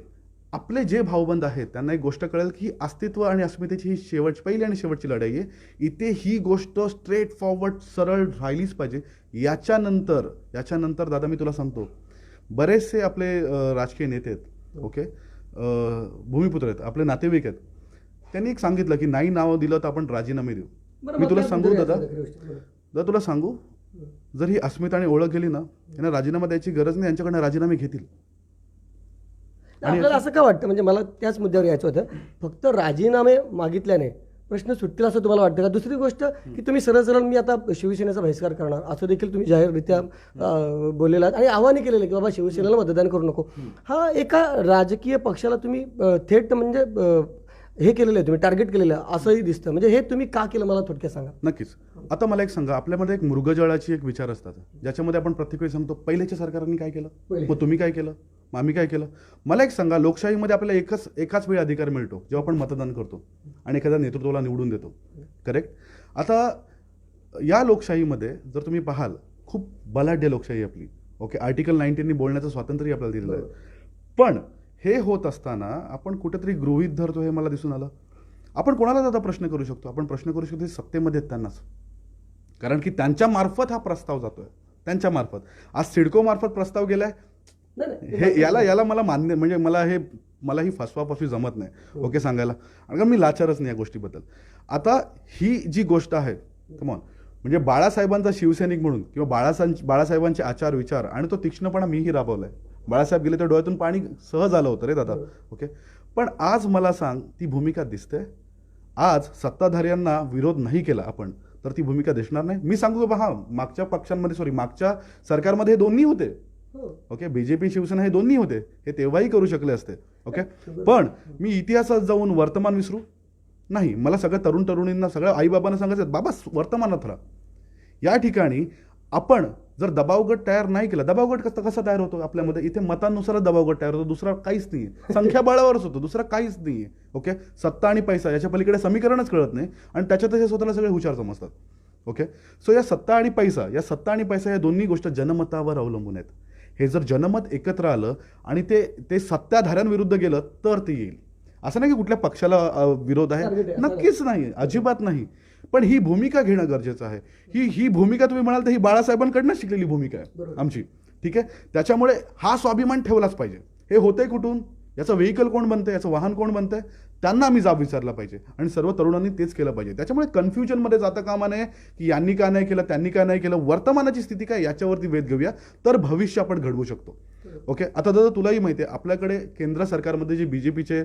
आपले जे भाऊबंद आहेत त्यांना एक गोष्ट कळेल की अस्तित्व आणि अस्मितेची ही पहिली आणि शेवटची लढाई आहे. इथे ही गोष्ट स्ट्रेट फॉरवर्ड सरळ राहिलीच पाहिजे. याच्यानंतर दादा मी तुला सांगतो, बरेचसे आपले राजकीय नेते आहेत, ओके, भूमिपुत्र आहेत, आपले नातेवाईक आहेत, त्यांनी एक सांगितलं की नाही नाव दिलं तर आपण राजीनामे देऊ. मी तुला सांगू दादा तुला सांगू, जर ही अस्मिता आणि ओळख गेली ना, यांना राजीनामा द्यायची गरज नाही, यांच्याकडनं राजीनामे घेतील. आपल्याला असं का वाटतं, म्हणजे मला त्याच मुद्द्यावर यायचं होतं, फक्त राजीनामे मागितल्याने प्रश्न सुटतील असं तुम्हाला वाटतं का? दुसरी गोष्ट की तुम्ही सरळ मी आता शिवसेनेचा बहिष्कार करणार असं देखील तुम्ही जाहीररित्या बोललेला आणि आव्हाने केलेलं की बाबा शिवसेनेला मतदान करू नको. हा एका राजकीय पक्षाला तुम्ही थेट म्हणजे हे केलेलं आहे, तुम्ही टार्गेट केलेलं आहे असंही दिसतं. म्हणजे हे तुम्ही का केलं मला थोडक्यात सांगा. नक्कीच. आता मला एक सांगा, आपल्यामध्ये एक मृगजळाची एक विचार असतात, ज्याच्यामध्ये आपण प्रत्येक वेळी सांगतो पहिल्याच्या सरकारने काय केलं, मग तुम्ही काय केलं, मग आम्ही काय केलं. मला एक सांगा, लोकशाहीमध्ये आपल्याला एकाच वेळी अधिकार मिळतो जेव्हा आपण मतदान करतो आणि एखाद्या नेतृत्वाला निवडून देतो, करेक्ट. आता या लोकशाहीमध्ये जर तुम्ही पाहाल, खूप बलाढ्य लोकशाही आपली, ओके. आर्टिकल 19 बोलण्याचं स्वातंत्र्य आपल्याला दिलेलं आहे. पण हे होत असताना आपण कुठेतरी गृहीत धरतो, हे मला दिसून आलं. आपण कोणाला आता प्रश्न करू शकतो, आपण प्रश्न करू शकतो सत्तेमध्ये त्यांनाच, कारण की त्यांच्या मार्फत हा प्रस्ताव जातोय, त्यांच्या मार्फत. आज सिडको मार्फत प्रस्ताव गेलाय, हे याला मला मान्य, म्हणजे मला ही फसवाफसवी जमत नाही, ओके, सांगायला, कारण मी लाचारच नाही या गोष्टीबद्दल. आता ही जी गोष्ट आहे, कमॉन, म्हणजे बाळासाहेबांचा शिवसैनिक म्हणून किंवा बाळासाहेबांचे आचार विचार आणि तो तीक्ष्णपणा मीही राबवलाय. बाळासाहेब गेले तर डोळ्यातून पाणी सहज आलं होतं रे दादा, ओके. पण आज मला सांग, ती भूमिका दिसते. आज सत्ताधाऱ्यांना विरोध नाही केला आपण तर ती भूमिका दिसणार नाही. मी सांगू का, मागच्या सरकारमध्ये हे दोन्ही होते, ओके. बीजेपी शिवसेना हे दोन्ही होते, हे तेव्हाही करू शकले असते, ओके. पण मी इतिहासात जाऊन वर्तमान विसरू नाही. मला सगळ्या तरुणींना, सगळ्या आईबाबांना सांगायचं, बाबा वर्तमानात राहा. या ठिकाणी आपण जर दबावगट तयार नाही केला, दबावगट कसा तयार होतो आपल्यामध्ये, इथे मतांनुसारच दबावगट तयार होतो, दुसरा काहीच नाही आहे. संख्याबळावरच होतो, दुसरा काहीच नाही आहे. ओके, सत्ता आणि पैसा याच्या पलीकडे समीकरणच कळत नाही आणि त्याच्यातच हे स्वतःला सगळे हुशार समजतात. ओके, सो या सत्ता आणि पैसा या दोन्ही गोष्टी जनमतावर अवलंबून आहेत. हे जर जनमत एकत्र आलं आणि ते सत्ताधाऱ्यांविरुद्ध गेलं तर ते येईल. असं नाही की कुठल्या पक्षाला विरोध आहे, नक्कीच नाही, अजिबात नाही. पण ही भूमिका घेणं गरजेचं आहे. ही भूमिका तुम्ही म्हणाल तर ही बाळासाहेबांकडनं शिकलेली भूमिका आहे आमची. ठीक आहे, त्याच्यामुळे हा स्वाभिमान ठेवलाच पाहिजे. हे होतंय कुठून, याचं व्हेकल कोण बनतंय, याचं वाहन कोण बनतंय, त्यांना आम्ही जाब विचारला पाहिजे आणि सर्व तरुणांनी तेच केलं पाहिजे. त्याच्यामुळे कन्फ्युजनमध्ये जाता कामा नये की यांनी का नाही केलं, त्यांनी का नाही केलं. वर्तमानाची स्थिती काय याच्यावरती वेध घेऊया, तर भविष्य आपण घडवू शकतो. ओके, आता दादा तुलाही माहिती आहे आपल्याकडे केंद्र सरकारमध्ये जे बीजेपीचे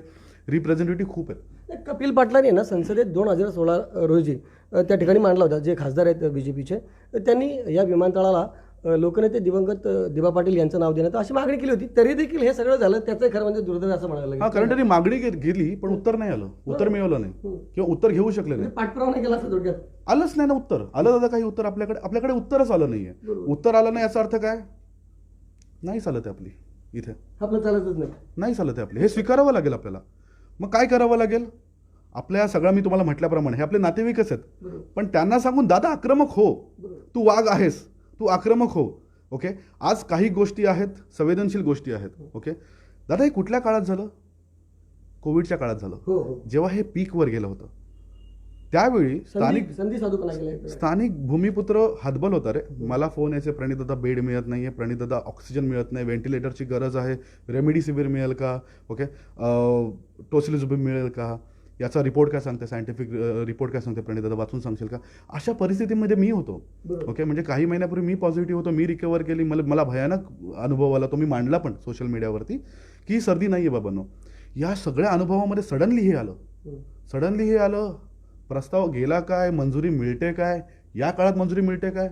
रिप्रेझेंटेटिव्ह खूप आहेत. कपिल पाटलांनी ना संसदेत 2016 रोजी त्या ठिकाणी मांडला होता, जे खासदार आहेत बीजेपीचे, त्यांनी या विमानतळाला लोकनेते दिवंगत दिबा पाटील यांचं नाव देण्यात अशी मागणी केली होती. तरी देखील हे सगळं झालं, त्याचं खरं म्हणजे दुर्दैव असं म्हणायला लागेल. हा, कारण त्यांनी मागणी गेली पण उत्तर नाही आलं, उत्तर मिळवलं नाही किंवा उत्तर घेऊ शकले नाही. पाठपुरावा नाही केला असं थोडक्यात. आलंच नाही ना उत्तर. आलं दादा काही उत्तर आपल्याकडे उत्तरच आलं नाहीये. उत्तर आलं नाही याचा अर्थ काय, नाही चालत आहे आपली इथे, आपलं चालतच नाही चालत आहे आपली. हे स्वीकारावं लागेल आपल्याला. मग काय करावं लागेल, आपल्या सगळं मी तुम्हाला म्हटल्याप्रमाणे हे आपले नातेवाईकच आहेत, पण त्यांना सांगून दादा आक्रमक हो, तू वाघ आहेस, तू आक्रमक हो. ओके, आज काही गोष्टी आहेत संवेदनशील गोष्टी आहेत. ओके दादा, हे कुठल्या काळात झालं, कोविडच्या काळात झालं, जेव्हा हे पीकवर गेलं होतं. त्यावेळी स्थानिक भूमिपुत्र हातबल होता रे. मला फोन यायचे, प्रणितदा बेड मिळत नाहीये, प्रणितदा ऑक्सिजन मिळत नाही, व्हेंटिलेटरची गरज आहे, रेमडेसिवीर मिळेल का, ओके टोसिलिझुमॅब मिळेल का, याचा रिपोर्ट काय सांगते, सायंटिफिक रिपोर्ट काय सांगते, प्रणितदा वाचून सांगशील का. अशा परिस्थितीमध्ये मी होतो. ओके, म्हणजे काही महिन्यापूर्वी मी पॉझिटिव्ह होतो, मी रिकवर केली, मला भयानक अनुभव आला, तो मी मांडला पण सोशल मीडियावरती की सर्दी नाही आहे बाबांनो. या सगळ्या अनुभवामध्ये सडनली हे आलं. प्रस्ताव गेला काय, मंजुरी मिळते काय, या काळात मंजुरी मिळते काय,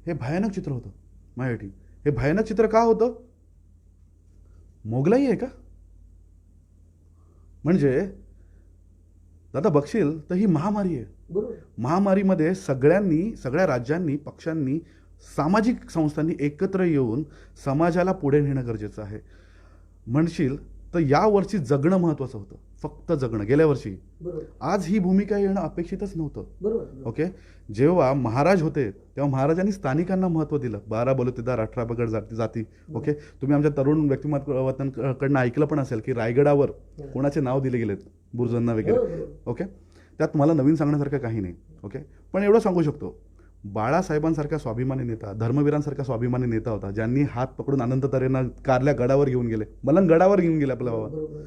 हे भयानक चित्र होतं माझ्यासाठी. हे भयानक चित्र का होतं, मोगलाई आहे का, म्हणजे दादा बघशील तर ही महामारी आहे. महामारीमध्ये सगळ्या राज्यांनी, पक्षांनी, सामाजिक संस्थांनी एकत्र येऊन समाजाला पुढे नेणं गरजेचं आहे. म्हणशील तर यावर्षी जगणं महत्वाचं होतं, फक्त जगणं. गेल्या वर्षी, आज ही भूमिका येणं अपेक्षितच नव्हतं. ओके, जेव्हा महाराज होते तेव्हा महाराजांनी स्थानिकांना महत्त्व दिलं. 12 बलुतेदार 18 पगड जाती. ओके, तुम्ही आमच्या तरुण व्यक्तिमत्वांकडनं ऐकलं पण असेल की रायगडावर कोणाचे नाव दिले गेलेत, बुर्जांना वगैरे. ओके, त्यात मला नवीन सांगण्यासारखं काही नाही. ओके, पण एवढं सांगू शकतो, बाळासाहेबांसारखा स्वाभिमानी नेता, धर्मवीरांसारखा स्वाभिमानी नेता होता, ज्यांनी हात पकडून अनंत तऱ्हेनं कारल्या गडावर घेऊन गेले, मलंग गडावर घेऊन गेले आपला बाबा.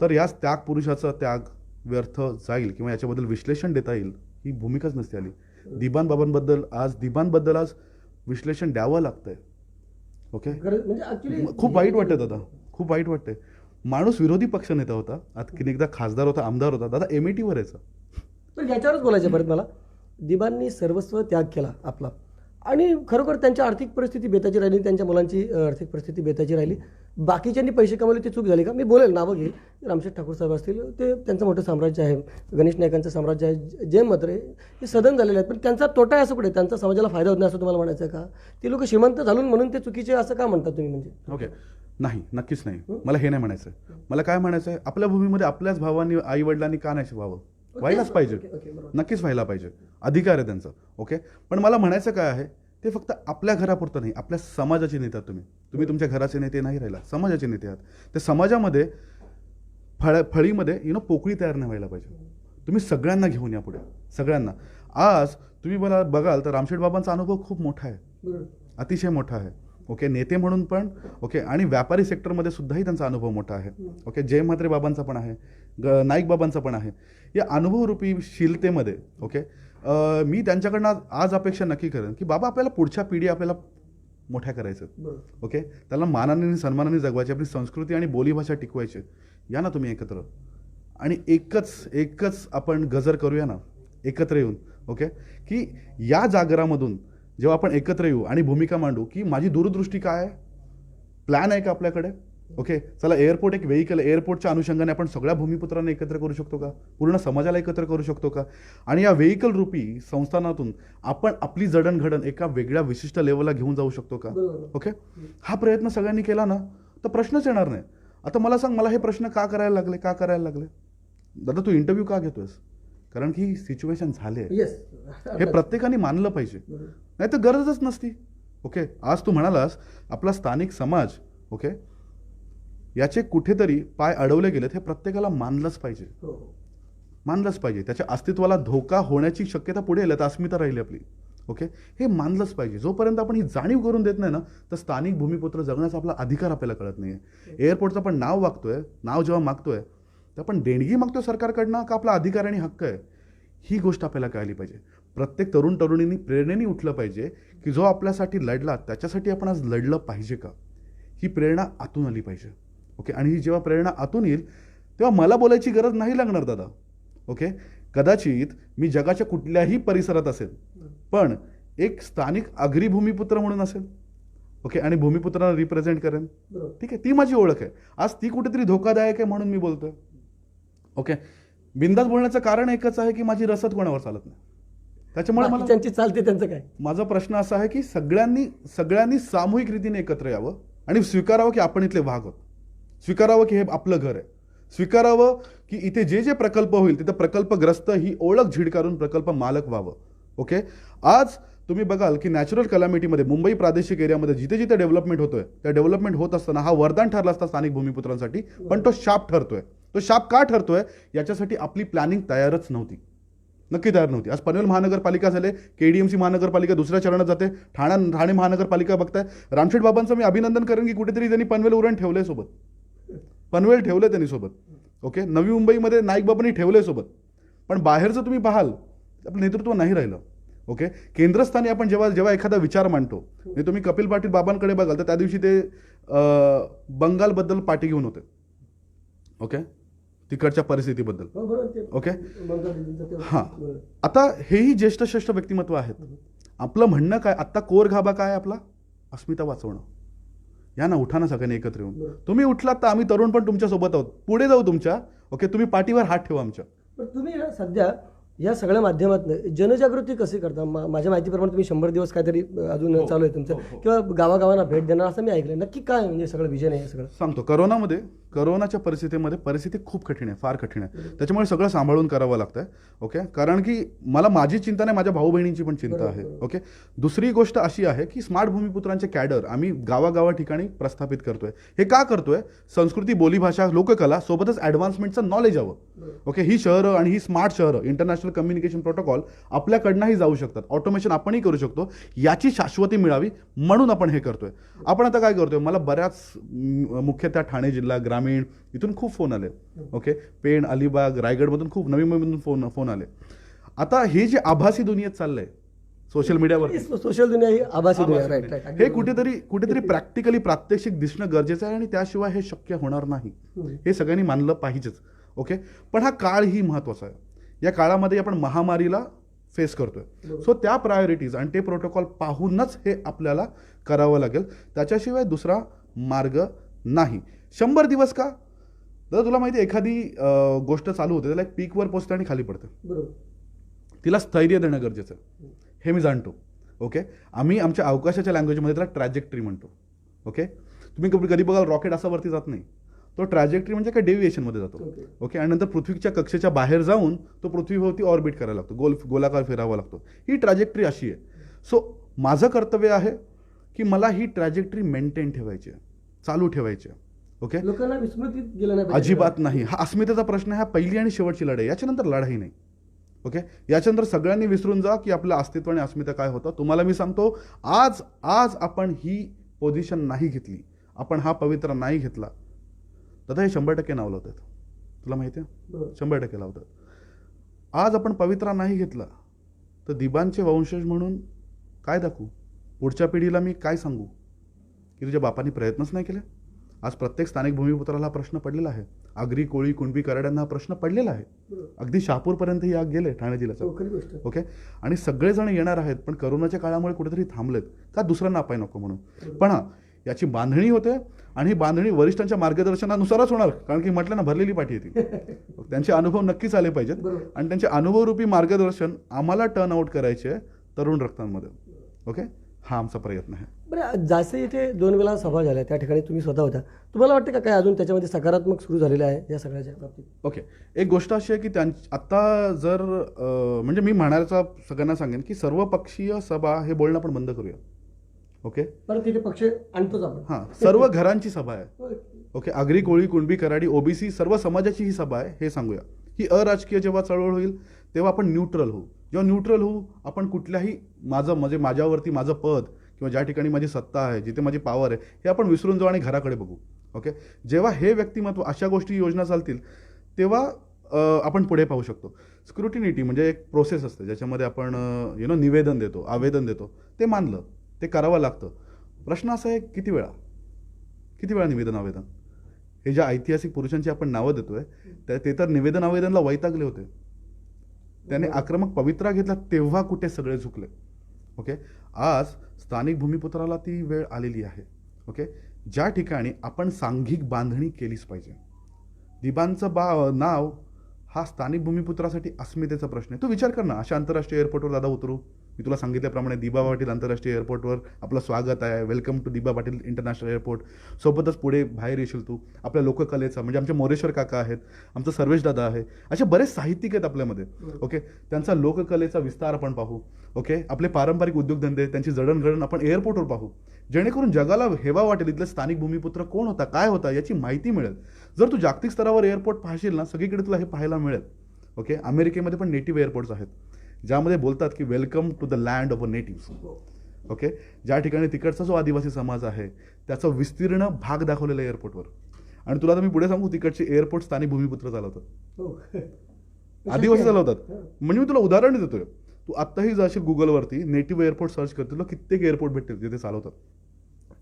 तर याच त्याग पुरुषाचा त्याग व्यर्थ जाईल किंवा याच्याबद्दल विश्लेषण देता येईल ही भूमिकाच नसते आली. दिबांबद्दल आज विश्लेषण द्यावं लागतंय. ओके, खूप वाईट वाटतं दादा, खूप वाईट वाटतंय. माणूस विरोधी पक्ष नेता होता, आता एकदा खासदार होता, आमदार होता, दादा एमएटीवर यायचा. तर याच्यावरच बोलायचं परत मला. दिबांनी सर्वस्व त्याग केला आपला आणि खरोखर त्यांची आर्थिक परिस्थिती बेताची राहिली, त्यांच्या मुलांची आर्थिक परिस्थिती बेताची राहिली. बाकीच्यांनी पैसे कमवले, ती चूक झाली का. मी बोलेल, नावं घेईल, रामशेठ ठाकूर साहेब असतील, ते त्यांचं मोठं साम्राज्य आहे, गणेश नाईकांचं साम्राज्य आहे, जय म्हात्रे, हे सदन झालेले आहेत. पण त्यांचा तोटा आहे असं कुठे, त्यांचा समाजाला फायदा होत नाही असं तुम्हाला म्हणायचं का. ती लोक श्रीमंत झालून म्हणून ते चुकीचे असं का म्हणतात तुम्ही म्हणजे. ओके, नाही, नक्कीच नाही. मला हे नाही म्हणायचं. मला काय म्हणायचं आहे, आपल्या भूमीमध्ये आपल्याच भावांनी, आई वडिलांनी का नाही व्हावं, व्हायलाच पाहिजे, नक्कीच व्हायला पाहिजे, अधिकार आहे त्यांचा. ओके, पण मला म्हणायचं काय आहे, ते फक्त आपल्या घरापुरतं नाही, आपल्या समाजाचे नेते आहात तुम्ही तुमच्या घराचे नेते नाही राहिला, समाजाचे नेते आहात. त्या समाजामध्ये फळीमध्ये पोकळी तयार नाही व्हायला पाहिजे. तुम्ही सगळ्यांना घेऊन या पुढे, सगळ्यांना. आज तुम्ही मला बघाल तर रामशेठ बाबांचा अनुभव खूप मोठा आहे, अतिशय मोठा आहे. ओके, नेते म्हणून पण, ओके, आणि व्यापारी सेक्टरमध्ये सुद्धाही त्यांचा अनुभव मोठा आहे. ओके, जय म्हात्रे बाबांचा पण आहे, नाईक बाबांचा पण आहे. या अनुभवरूपी शीलतेमध्ये, ओके, मी त्यांच्याकडनं आज अपेक्षा नक्की करेन की बाबा आपल्याला पुढच्या पिढी आपल्याला मोठ्या करायचं. ओके, त्याला मानाने आणि सन्मानाने जगवायची, आपली संस्कृती आणि बोलीभाषा टिकवायची. या ना तुम्ही एकत्र आणि एकच आपण गजर करूया ना एकत्र येऊन. ओके, की या जागरामधून जेव्हा आपण एकत्र येऊ आणि भूमिका मांडू की माझी दूरदृष्टी काय आहे, प्लॅन आहे का आपल्याकडे, ओके, चला एअरपोर्ट एक व्हेइकल, एअरपोर्टच्या अनुषंगाने आपण सगळ्या भूमिपुत्रांना एकत्र करू शकतो का? पूर्ण समाजाला एकत्र करू शकतो का? आणि या व्हेइकल रूपी संस्थानातून आपण आपली जडणघडण एका वेगळ्या विशिष्ट लेवलला घेऊन जाऊ शकतो का? ओके, हा प्रयत्न सगळ्यांनी केला ना तर प्रश्नच येणार नाही. आता मला सांग, मला हे प्रश्न का करायला लागले? दादा तू इंटरव्ह्यू का घेतोयस? कारण की सिच्युएशन झाले, हे प्रत्येकाने मानलं पाहिजे, नाही तर गरजच नसती. ओके, आज तू म्हणालास आपला स्थानिक समाज, ओके, याचे कुठेतरी पाय अडवले गेलेत, हे प्रत्येकाला मानलंच पाहिजे. त्याच्या अस्तित्वाला धोका होण्याची शक्यता पुढे येईल तर अस्मिता राहिली आपली. ओके, हे मानलंच पाहिजे. जोपर्यंत आपण ही जाणीव करून देत नाही ना तर स्थानिक भूमिपुत्र जगण्याचा आपला अधिकार आपल्याला कळत नाही. एअरपोर्टचं आपण नाव जेव्हा मागतोय तर आपण देणगी मागतोय सरकारकडनं का आपला अधिकार आणि हक्क आहे, ही गोष्ट आपल्याला कळली पाहिजे. प्रत्येक तरुण तरुणींनी प्रेरणेने उठलं पाहिजे की जो आपल्यासाठी लढला त्याच्यासाठी आपण आज लढलं पाहिजे का, ही प्रेरणा आतून आली पाहिजे. ओके, आणि ही जेव्हा प्रेरणा आतून येईल तेव्हा मला बोलायची गरज नाही लागणार दादा. ओके, कदाचित मी जगाच्या कुठल्याही परिसरात असेल पण एक स्थानिक आगरी भूमिपुत्र म्हणून असेल. ओके, आणि भूमिपुत्रांना रिप्रेझेंट करेन. ठीक आहे, ती माझी ओळख आहे. आज ती कुठेतरी धोकादायक आहे म्हणून मी बोलतोय. ओके, बिंदास बोलण्याचं कारण एकच आहे की माझी रसद कोणावर चालत नाही. त्याच्यामुळे मला त्यांची चालते, त्यांचं काय? माझा प्रश्न असा आहे की सगळ्यांनी सामूहिक रीतीने एकत्र यावं आणि स्वीकारावं की आपण इथले भाग आहोत. स्वीकारावं की हे आपलं घर आहे. स्वीकारावं की इथे जे प्रकल्प होईल तिथं प्रकल्पग्रस्त ही ओळख झिडकारून प्रकल्प मालक व्हावं. ओके, आज तुम्ही बघाल की नॅचरल कलॅमिटीमध्ये मुंबई प्रादेशिक एरियामध्ये जिथे डेव्हलपमेंट होतोय त्या डेव्हलपमेंट होत असताना हा वरदान ठरला असता स्थानिक भूमिपुत्रांसाठी, पण तो शाप ठरतोय. तो शाप का ठरतोय याच्यासाठी आपली प्लॅनिंग तयारच नव्हती, नक्की तयार नव्हती. आज पनवेल महानगरपालिका झाले, KDMC महानगरपालिका दुसऱ्या चरणात जाते, ठाणे महानगरपालिका बघताय. रामशेठ बाबांचं मी अभिनंदन करेन की कुठेतरी त्यांनी पनवेल उरण ठेवलंय सोबत, पनवेल ठेवलंय त्यांनी सोबत. ओके, नवी मुंबईमध्ये नाईक बाबांनी ठेवलंय सोबत. पण बाहेरचं तुम्ही पाहाल आपलं नेतृत्व नाही राहिलं. ओके, केंद्रस्थानी आपण जेव्हा एखादा विचार मांडतो, म्हणजे तुम्ही कपिल पाटील बाबांकडे बघाल तर त्या दिवशी ते बंगालबद्दल पाठी घेऊन होते. ओके, तिकडच्या परिस्थितीबद्दल. ओके, हां, आता हेही ज्येष्ठ व्यक्तिमत्व आहेत. आपलं म्हणणं काय, आत्ता कोर गाभा काय आपला? अस्मिता वाचवणं. या ना, उठा ना सगळ्यांनी एकत्र येऊन. तुम्ही उठलात तर आम्ही तरुण पण तुमच्या सोबत आहोत, पुढे जाऊ तुमच्या. ओके, तुम्ही पाठीवर हात ठेवा आमच्या. पण तुम्ही सध्या या सगळ्या माध्यमातून जनजागृती कशी करता? माझ्या माहितीप्रमाणे तुम्ही 100 दिवस काहीतरी अजून चालू आहे तुमचं, किंवा गावागावांना भेट देणार असं मी ऐकलं. नक्की काय म्हणजे सगळं विजन आहे? सगळं सांगतो. करोनाच्या परिस्थिती खूप कठीण आहे, फार कठीण आहे. त्याच्यामुळे सगळं सांभाळून करावं लागतंय. ओके, कारण की मला माझी चिंता नाही, माझ्या भाऊ बहिणींची पण चिंता आहे. ओके, दुसरी गोष्ट अशी आहे की स्मार्ट भूमिपुत्रांचे कॅडर आम्ही गावागावा ठिकाणी प्रस्थापित करतोय. हे का करतोय? संस्कृती, बोलीभाषा, लोककला सोबतच ॲडव्हान्समेंटचं नॉलेज हवं. ओके, ही शहरं आणि ही स्मार्ट शहरं इंटरनॅशनल कम्युनिकेशन प्रोटोकॉल आपल्याकडनंही जाऊ शकतात. ऑटोमेशन आपणही करू शकतो. याची शाश्वती मिळावी म्हणून आपण हे करतोय. आपण आता काय करतोय, मला बऱ्याच मुख्यतः ठाणे जिल्हा, ग्रामीण इथून खूप फोन आले. ओके, पेण, अलिबाग, रायगडमधून खूप, नवी मुंबईमधून फोन आले. आता हे जे आभासी दुनियेत चाललंय सोशल मीडियावर, सोशल दुनिया ही आभासी दुनिया, राईट, हे कुठेतरी प्रॅक्टिकली प्रात्यक्षिक दिसणं गरजेचं आहे आणि त्याशिवाय हे शक्य होणार नाही. हे सगळ्यांनी मानलं पाहिजेच. ओके, पण हा काळ ही महत्वाचा आहे. या काळामध्ये आपण महामारीला फेस करतोय. सो त्या प्रायोरिटीज आणि ते प्रोटोकॉल पाहूनच हे आपल्याला करावं लागेल. त्याच्याशिवाय दुसरा मार्ग नाही. 100 दिवस का? दादा तुला माहिती आहे, एखादी गोष्ट चालू होते त्याला एक पीकवर पोचते आणि खाली पडते. तिला स्थैर्य देणं गरजेचं आहे, हे मी जाणतो. ओके, आम्ही आमच्या अवकाशाच्या लँग्वेजमध्ये त्याला ट्रॅजेक्टरी म्हणतो. ओके, तुम्ही कधी बघाल रॉकेट असा वरती जात नाही, तो ट्रॅजेक्टरी म्हणजे काय डेव्हिएशनमध्ये जातो. ओके, आणि नंतर पृथ्वीच्या कक्षेच्या बाहेर जाऊन तो पृथ्वीभोवती ऑर्बिट करायला लागतो, गोलाकार फिरावा लागतो. ही ट्रॅजेक्टरी अशी आहे. सो माझं कर्तव्य आहे की मला ही ट्रॅजेक्टरी मेंटेन ठेवायची आहे, चालू ठेवायची आहे. ओके, लोकांना विस्मृतीत गेलं नाही, अजिबात नाही. हा अस्मितेचा प्रश्न आहे, हा पहिली आणि शेवटची लढाई, याच्यानंतर लढाई नाही. ओके, याच्यानंतर सगळ्यांनी विसरून जा की आपलं अस्तित्व आणि अस्मिता काय होतं. तुम्हाला मी सांगतो, आज आपण ही पोझिशन नाही घेतली, आपण हा पवित्रा नाही घेतला, दादा हे 100% नाव लावतात. तुला माहिती आहे, 100% लावतात. आज आपण पवित्रा नाही घेतला तर दिबांचे वंशज म्हणून काय दाखवू? पुढच्या पिढीला मी काय सांगू की तुझ्या बापांनी प्रयत्नच नाही केले? आज प्रत्येक स्थानिक भूमिपुत्राला हा प्रश्न पडलेला आहे. आगरी, कोळी, कुणबी, कराड्यांना हा प्रश्न पडलेला आहे. अगदी शहापूरपर्यंत ही आग गेले ठाणे जिल्ह्याचा. ओके, आणि सगळेजण येणार आहेत, पण करोनाच्या काळामुळे कुठेतरी थांबलेत का? दुसऱ्यांना अपाय नको म्हणून. पण हां, याची बांधणी होते आणि ही बांधणी वरिष्ठांच्या मार्गदर्शनानुसारच होणार, कारण की म्हटलं ना भरलेली पाठी येते. त्यांचे अनुभव नक्कीच आले पाहिजेत बरोबर. आणि त्यांचे अनुभवरूपी मार्गदर्शन आम्हाला टर्न आउट करायचे आहे तरुण रक्तांमध्ये. ओके, हा आमचा प्रयत्न आहे. बरं, जसे इथे 2 वेळा सभा झाल्या त्या ठिकाणी तुम्ही स्वतः होता, तुम्हाला वाटतं का काय अजून त्याच्यामध्ये सकारात्मक सुरू झालेलं आहे या सगळ्याच्या बाबतीत? ओके, एक गोष्ट अशी आहे की आत्ता जर म्हणजे मी म्हणायचा सगळ्यांना सांगेन की सर्वपक्षीय सभा हे बोलणं आपण बंद करूया. ओके, परत तिथे पक्ष आणतोच आपण. हां, सर्व घरांची सभा आहे. होय. ओके, आगरी, कोळी, कुणबी, कराडी, ओबीसी सर्व समाजाची ही सभा आहे हे सांगूया. ही अराजकीय जेव्हा चळवळ होईल तेव्हा आपण न्यूट्रल होऊ. जेव्हा न्यूट्रल होऊ आपण कुठल्याही म्हणजे माझ्यावरती माझं पद किंवा ज्या ठिकाणी माझी सत्ता आहे, जिथे माझी पॉवर आहे, हे आपण विसरून जाऊ आणि घराकडे बघू. ओके, जेव्हा हे व्यक्तिमत्व अशा गोष्टी योजना चालतील तेव्हा आपण पुढे पाहू शकतो. स्क्रुटिनिटी म्हणजे एक प्रोसेस असते ज्याच्यामध्ये आपण निवेदन देतो, आवेदन देतो, ते मानलं, ते करावं लागतं. प्रश्न असा आहे किती वेळा निवेदन आवेदन. हे ज्या ऐतिहासिक पुरुषांची आपण नावं देतोय ते तर निवेदन आवेदनला वैतागले होते. त्याने आक्रमक पवित्रा घेतला तेव्हा कुठे सगळे झुकले. ओके, आज स्थानिक भूमिपुत्राला ती वेळ आलेली आहे. ओके, ज्या ठिकाणी आपण सांघिक बांधणी केलीच पाहिजे. दिबांचं नाव हा स्थानिक भूमिपुत्रासाठी अस्मितेचा प्रश्न आहे. तू विचार कर ना, अशा आंतरराष्ट्रीय एअरपोर्टवर दादा उतरू. मी तुला सांगितल्याप्रमाणे दिबा पाटील आंतरराष्ट्रीय एअरपोर्टवर आपलं स्वागत आहे, वेलकम टू दिबा पाटील इंटरनॅशनल एअरपोर्ट. सोबतच पुढे बाहेर येशील तू आपल्या लोककलेचा, म्हणजे आमचे मोरेश्वर काका आहेत, आमचं सर्वेश दादा आहे, असे बरेच साहित्यिक आहेत आपल्यामध्ये. ओके, त्यांचा लोककलेचा विस्तार आपण पाहू. ओके, आपले पारंपरिक उद्योगधंदे, त्यांची जडणघडण आपण एअरपोर्टवर पाहू, जेणेकरून जगाला हेवा वाटेल इथले स्थानिक भूमिपुत्र कोण होता, काय होता याची माहिती मिळेल. जर तू जागतिक स्तरावर एअरपोर्ट पाहशील ना, सगळीकडे तुला हे पाहायला मिळेल. ओके, अमेरिकेमध्ये पण नेटिव्ह एअरपोर्ट्स आहेत ज्यामध्ये बोलतात की welcome to the land of a natives. Okay, ज्या ठिकाणी तिकडचा जो आदिवासी समाज आहे त्याचा विस्तीर्ण भाग दाखवलेला आहे एअरपोर्टवर. आणि तुला तर मी पुढे सांगू, तिकडचे एअरपोर्ट स्थानिक भूमिपुत्र चालवतात, हो. आदिवासी चालवतात. म्हणजे मी तुला उदाहरण देतोय. तू आत्ताही जाशील गुगलवरती नेटिव्ह एअरपोर्ट सर्च कर, तुला कित्येक एअरपोर्ट भेटतील जिथे चालवतात.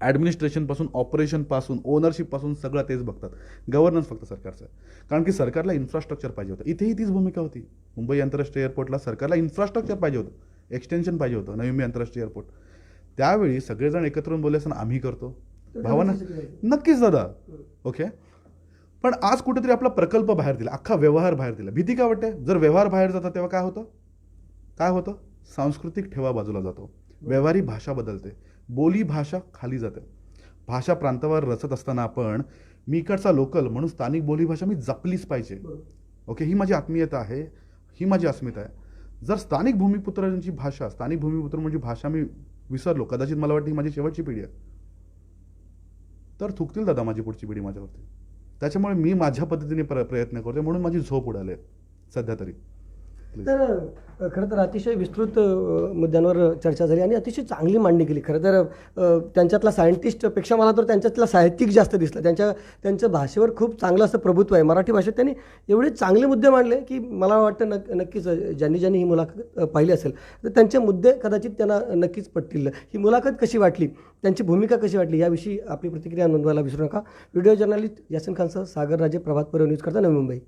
ॲडमिनिस्ट्रेशन पासून, ऑपरेशन पासून, ओनरशिप पासून सगळं तेच बघतात. गव्हर्नन्स फक्त सरकारचं आहे, कारण की सरकारला इन्फ्रास्ट्रक्चर पाहिजे होतं. इथेही तीच भूमिका होती. मुंबई आंतरराष्ट्रीय एअरपोर्टला सरकारला इन्फ्रास्ट्रक्चर पाहिजे होतं, एक्सटेन्शन पाहिजे होतं, नवी मुंबई आंतरराष्ट्रीय एअरपोर्ट. त्यावेळी सगळेजण एकत्र येऊन बोलले असताना आम्ही करतो, भावना नक्कीच दादा. ओके, पण आज कुठेतरी आपला प्रकल्प बाहेर दिला, अख्खा व्यवहार बाहेर दिला. भीती काय वाटते, जर व्यवहार बाहेर जातात तेव्हा काय होतं, सांस्कृतिक ठेवा बाजूला जातो, व्यवहारी भाषा बदलते, बोली भाषा खाली जाते. भाषा प्रांतावर रचत असताना मी इकडचा लोकल म्हणून स्थानिक बोलीभाषा मी जपलीच पाहिजे. ओके, ही माझी आत्मीयता आहे, ही माझी अस्मिता आहे. जर स्थानिक भूमिपुत्रांची भाषा, स्थानिक भूमिपुत्र म्हणजे भाषा मी विसरलो, कदाचित मला वाटतं ही माझी शेवटची पिढी आहे, तर थुकतील दादा माझी पुढची पिढी माझ्यावरती. त्याच्यामुळे मी माझ्या पद्धतीने प्रयत्न करतो, म्हणून माझी झोप उडाली आहे सध्या तरी. तर खरं तर अतिशय विस्तृत मुद्द्यांवर चर्चा झाली आणि अतिशय चांगली मांडणी केली. खरं तर त्यांच्यातला सायंटिस्टपेक्षा मला तर त्यांच्यातला साहित्यिक जास्त दिसला. त्यांच्या भाषेवर खूप चांगलं असं प्रभुत्व आहे. मराठी भाषेत त्यांनी एवढे चांगले मुद्दे मांडले की मला वाटतं नक्कीच ज्यांनी ही मुलाखत पाहिली असेल तर त्यांचे मुद्दे कदाचित त्यांना नक्कीच पटतील. ही मुलाखत कशी वाटली, त्यांची भूमिका कशी वाटली याविषयी आपली प्रतिक्रिया नोंदवायला विसरू नका. व्हिडिओ जर्नलिस्ट यासिन खानसह सागर राजे, प्रभात पर्व न्यूज करता, नवी मुंबई.